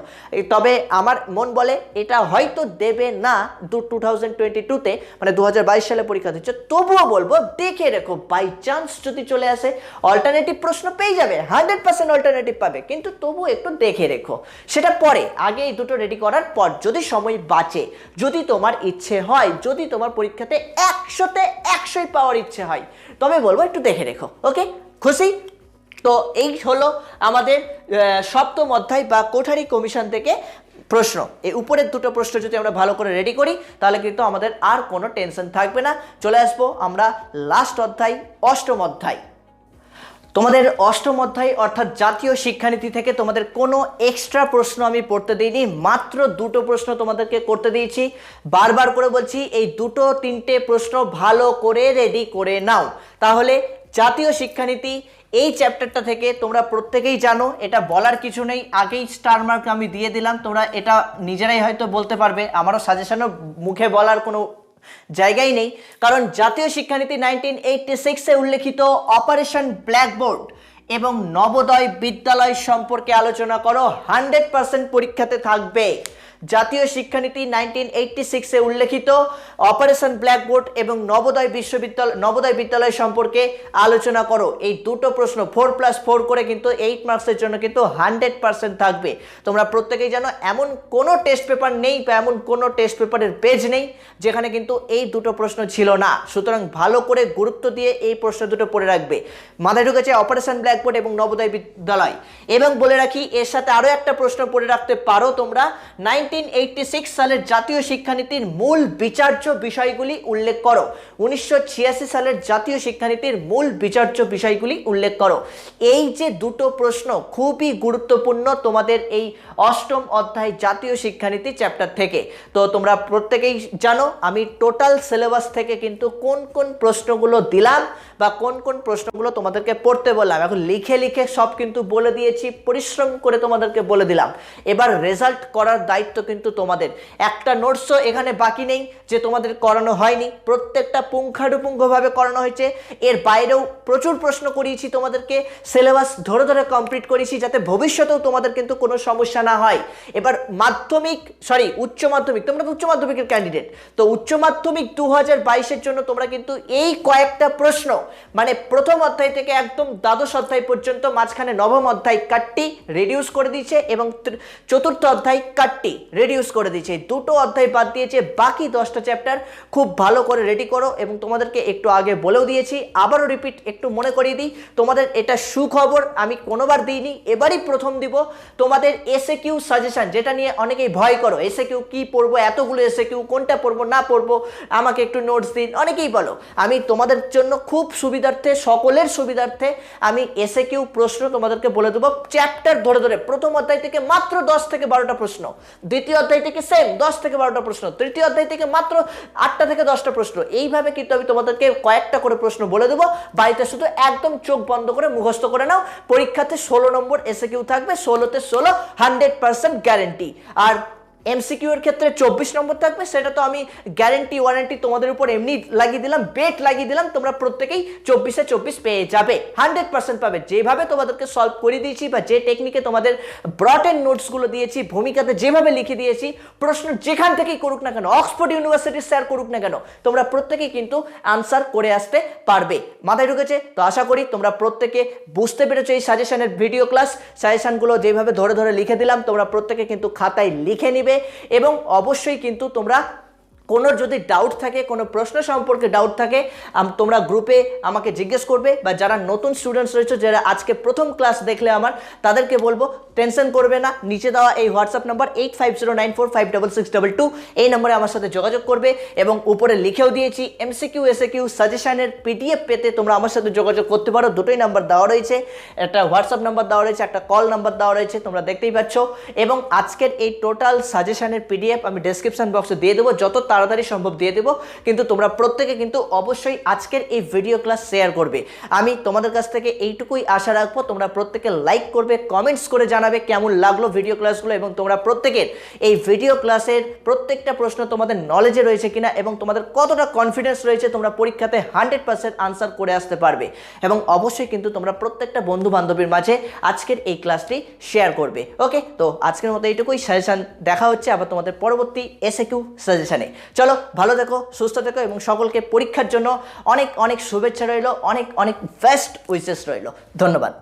তবে আমার মন বলে এটা হয়তো দেবে না 2022-তে, মানে 2022 সালে পরীক্ষা দিচ্ছে। তবুও বলবো দেখে রেখো, বাই চান্স যদি চলে আসে অল্টারনেটিভ প্রশ্ন পেয়ে যাবে, 100% অল্টারনেটিভ পাবে, কিন্তু তবুও একটু দেখে রেখো। সেটা পরে, আগে এই দুটো রেডি করার পর যদি সময় বাঁচে, যদি তোমার ইচ্ছে হয়, যদি তোমার পরীক্ষাতে 100তে 100 পাওয়ার ইচ্ছে হয়, তবে বলবো একটু দেখে রেখো। ওকে, খুশি? তো এই হলো আমাদের সপ্তম অধ্যায় বা কোঠারি কমিশন থেকে প্রশ্ন। এই উপরের 2টো প্রশ্ন যদি আমরা ভালো করে রেডি করি, তাহলে কিন্তু আমাদের আর কোনো টেনশন থাকবে না। চলে আসবো আমরা লাস্ট অধ্যায়, অষ্টম অধ্যায়। তোমাদের অষ্টম অধ্যায় অর্থাৎ জাতীয় শিক্ষানীতি থেকে তোমাদের কোনো এক্সট্রা প্রশ্ন আমি পড়তে দিইনি, মাত্র 2টো প্রশ্ন তোমাদেরকে করতে দিয়েছি। বারবার করে বলছি, এই 2-3টে প্রশ্ন ভালো করে রেডি করে নাও। তাহলে জাতীয় শিক্ষানীতি এই চ্যাপ্টারটা থেকে তোমরা প্রত্যেকেই জানো, এটা বলার কিছু নেই, আগেই স্টার মার্ক আমি দিয়ে দিলাম, তোমরা এটা নিজেরাই হয়তো বলতে পারবে, আমারও সাজেশনও মুখে বলার কোনো জায়গায় নেই। কারণ জাতীয় শিক্ষানীতি 1986-এ উল্লেখিত অপারেশন ব্ল্যাকবোর্ড এবং নবোদয় বিদ্যালয় সম্পর্কে আলোচনা করো, 100% পরীক্ষাতে থাকবে। জাতীয় শিক্ষানীতি 1986-এ উল্লেখিত অপারেশন ব্ল্যাকবোর্ড এবং নবোদয় বিদ্যালয় সম্পর্কে আলোচনা করো। এই 2টো প্রশ্ন 4+4 করে কিন্তু 8 মার্কসের জন্য কিন্তু 100% থাকবে। তোমরা প্রত্যেকেই জানো, এমন কোনো টেস্ট পেপার নেই বা এমন কোনো টেস্ট পেপারের পেজ নেই যেখানে কিন্তু এই 2টো প্রশ্ন ছিল না। সুতরাং ভালো করে গুরুত্ব দিয়ে এই প্রশ্ন দুটো পড়ে রাখবে। মাথায় ঢুকেছে? অপারেশন ব্ল্যাকবোর্ড এবং নবোদয় বিদ্যালয়। এবং বলে রাখি, এর সাথে আরো একটা প্রশ্ন পড়ে রাখতে পারো তোমরা, 1986 সালের জাতীয় শিক্ষানীতির মূল বিচার্য বিষয়গুলি উল্লেখ করো। 1986 সালের জাতীয় শিক্ষানীতির মূল বিচার্য বিষয়গুলি উল্লেখ করো। এই যে দুটো প্রশ্ন খুবই গুরুত্বপূর্ণ তোমাদের এই অষ্টম অধ্যায় জাতীয় শিক্ষানীতি চ্যাপ্টার থেকে। তো তোমরা প্রত্যেকেই জানো আমি টোটাল সিলেবাস থেকে কিন্তু কোন কোন প্রশ্নগুলো দিলাম বা কোন কোন প্রশ্নগুলো তোমাদেরকে পড়তে বললাম, এখন লিখে লিখে সব কিন্তু বলে দিয়েছি, পরিশ্রম করে তোমাদেরকে বলে দিলাম। এবার রেজাল্ট করার দায়িত্ব কিন্তু তোমাদের। একটা নোটসও এখানে বাকি নেই যে তোমাদের করানো হয়নি, প্রত্যেকটা পুঙ্খানুপুঙ্খভাবে করানো হয়েছে। এর বাইরেও প্রচুর প্রশ্ন করিয়েছি তোমাদেরকে, সিলেবাস ধরে ধরে কমপ্লিট করেছি যাতে ভবিষ্যতেও তোমাদের কিন্তু কোনো সমস্যা না হয়। এবার উচ্চ মাধ্যমিক, তোমরা তো উচ্চ মাধ্যমিকের ক্যান্ডিডেট, তো উচ্চ মাধ্যমিক 2022-এর জন্য তোমরা কিন্তু এই কয়েকটা প্রশ্ন মানে প্রথম অধ্যায় থেকে একদম দ্বাদশ অধ্যায় পর্যন্ত, মাঝখানে নবম অধ্যায় কাটটি রিডিউস করে দিয়েছে এবং চতুর্থ অধ্যায় কাটটি রিডিউস করে দিয়েছে। দুটো অধ্যায় বাদ দিয়েছে, বাকি 10টা চ্যাপ্টার খুব ভালো করে রেডি করো। এবং তোমাদেরকে একটু আগে বলেও দিয়েছি, আবারও রিপিট একটু মনে করিয়ে দিই, তোমাদের এটা সুখবর, আমি কোনোবার দিইনি, এবারই প্রথম দিব। তোমাদের এসএকিউ সাজেশন, যেটা নিয়ে অনেকেই ভয় করো, এসএকিউ কি পড়বো, এতগুলো এসএকিউ কোনটা পড়বো না পড়বো, আমাকে একটু নোটস দিন, অনেকেই বলো। আমি তোমাদের জন্য খুব সুবিধার্থে, সকলের সুবিধার্থে আমি এসএকিউ প্রশ্ন তোমাদেরকে বলে দেবো চ্যাপ্টার ধরে ধরে। প্রথম অধ্যায় থেকে মাত্র 10 থেকে 12টা প্রশ্ন, দ্বিতীয় অধ্যায় থেকে সেম 10 থেকে 12টা প্রশ্ন, তৃতীয় অধ্যায় থেকে মাত্র 8টা থেকে 10টা প্রশ্ন। এইভাবে কিন্তু আমি তোমাদেরকে কয়েকটা করে প্রশ্ন বলে দেবো, বাড়িতে শুধু একদম চোখ বন্ধ করে মুখস্থ করে নাও। পরীক্ষাতে 16 নম্বর এসএকিউ থাকবে, 16তে 16 100% গ্যারেন্টি। আর এমসিকিউ এর ক্ষেত্রে 24 নম্বর থাকবে, সেটা তো আমি গ্যারেন্টি ওয়ারেন্টি তোমাদের উপর এমনি লাগিয়ে দিলাম, বেট লাগিয়ে দিলাম, তোমরা প্রত্যেকেই 24-এ 24 পেয়ে যাবে, 100% পাবে। যেভাবে তোমাদেরকে সলভ করে দিয়েছি বা যে টেকনিকে তোমাদের ব্রটেন নোটসগুলো দিয়েছি, ভূমিকাতে যেভাবে লিখে দিয়েছি, প্রশ্ন যেখান থেকেই করুক না কেন, অক্সফোর্ড ইউনিভার্সিটির স্যার করুক না কেন, তোমরা প্রত্যেকেই কিন্তু আনসার করে আসতে পারবে। মাথায় ঢুকেছে তো? আশা করি তোমরা প্রত্যেকে বুঝতে পেরেছো এই সাজেশনের ভিডিও ক্লাস। সাজেশনগুলো যেভাবে ধরে ধরে লিখে দিলাম, তোমরা প্রত্যেকে কিন্তু খাতায় লিখে নিবে। এবং অবশ্যই কিন্তু তোমরা কোনো যদি ডাউট থাকে, কোনো প্রশ্ন সম্পর্কে ডাউট থাকে, তোমরা গ্রুপে আমাকে জিজ্ঞেস করবে, বা যারা নতুন স্টুডেন্টস রয়েছে, যারা আজকে প্রথম ক্লাস দেখলে আমার, তাদেরকে বলবো টেনশন করবে না, নিচে দেওয়া এই হোয়াটসঅ্যাপ নাম্বার 8509456622, এই নম্বরে আমার সাথে যোগাযোগ করবে। এবং উপরে লিখেও দিয়েছি এমসিকিউ এসএকিউ সাজেশনের পিডিএফ পেতে তোমরা আমার সাথে যোগাযোগ করতে পারো। দুটোই নাম্বার দেওয়া রয়েছে, একটা হোয়াটসঅ্যাপ নাম্বার দেওয়া রয়েছে, একটা কল নাম্বার দেওয়া রয়েছে, তোমরা দেখতেই পাচ্ছ। এবং আজকের এই টোটাল সাজেশনের পিডিএফ আমি ডেসক্রিপশন বক্সে দিয়ে দেবো, যত তাড়াতাড়ি সম্ভব দিয়ে দেবো। কিন্তু তোমরা প্রত্যেকে কিন্তু অবশ্যই আজকের এই ভিডিও ক্লাস শেয়ার করবে। আমি তোমাদের কাছ থেকে এইটুকুই আশা রাখবো, তোমরা প্রত্যেকে লাইক করবে, কমেন্টস করে জানাবে কেমন লাগলো ভিডিও ক্লাসগুলো, এবং তোমরা প্রত্যেকের এই ভিডিও ক্লাসের প্রত্যেকটা প্রশ্ন তোমাদের নলেজে রয়েছে কিনা এবং তোমাদের কতটা কনফিডেন্স রয়েছে তোমরা পরীক্ষাতে 100% আনসার করে আসতে পারবে। এবং অবশ্যই কিন্তু তোমরা প্রত্যেকটা বন্ধু বান্ধবীর মাঝে আজকের এই ক্লাসটি শেয়ার করবে। ওকে, তো আজকের মতো এইটুকুই। সাজেশন দেখা হচ্ছে আবার তোমাদের পরবর্তী এসএকিউ সাজেশনে। চলো, ভালো থেকো, সুস্থ থেকো, এবং সকলকে পরীক্ষার জন্য অনেক অনেক শুভেচ্ছা রইল, অনেক অনেক বেস্ট উইশেস রইল। ধন্যবাদ।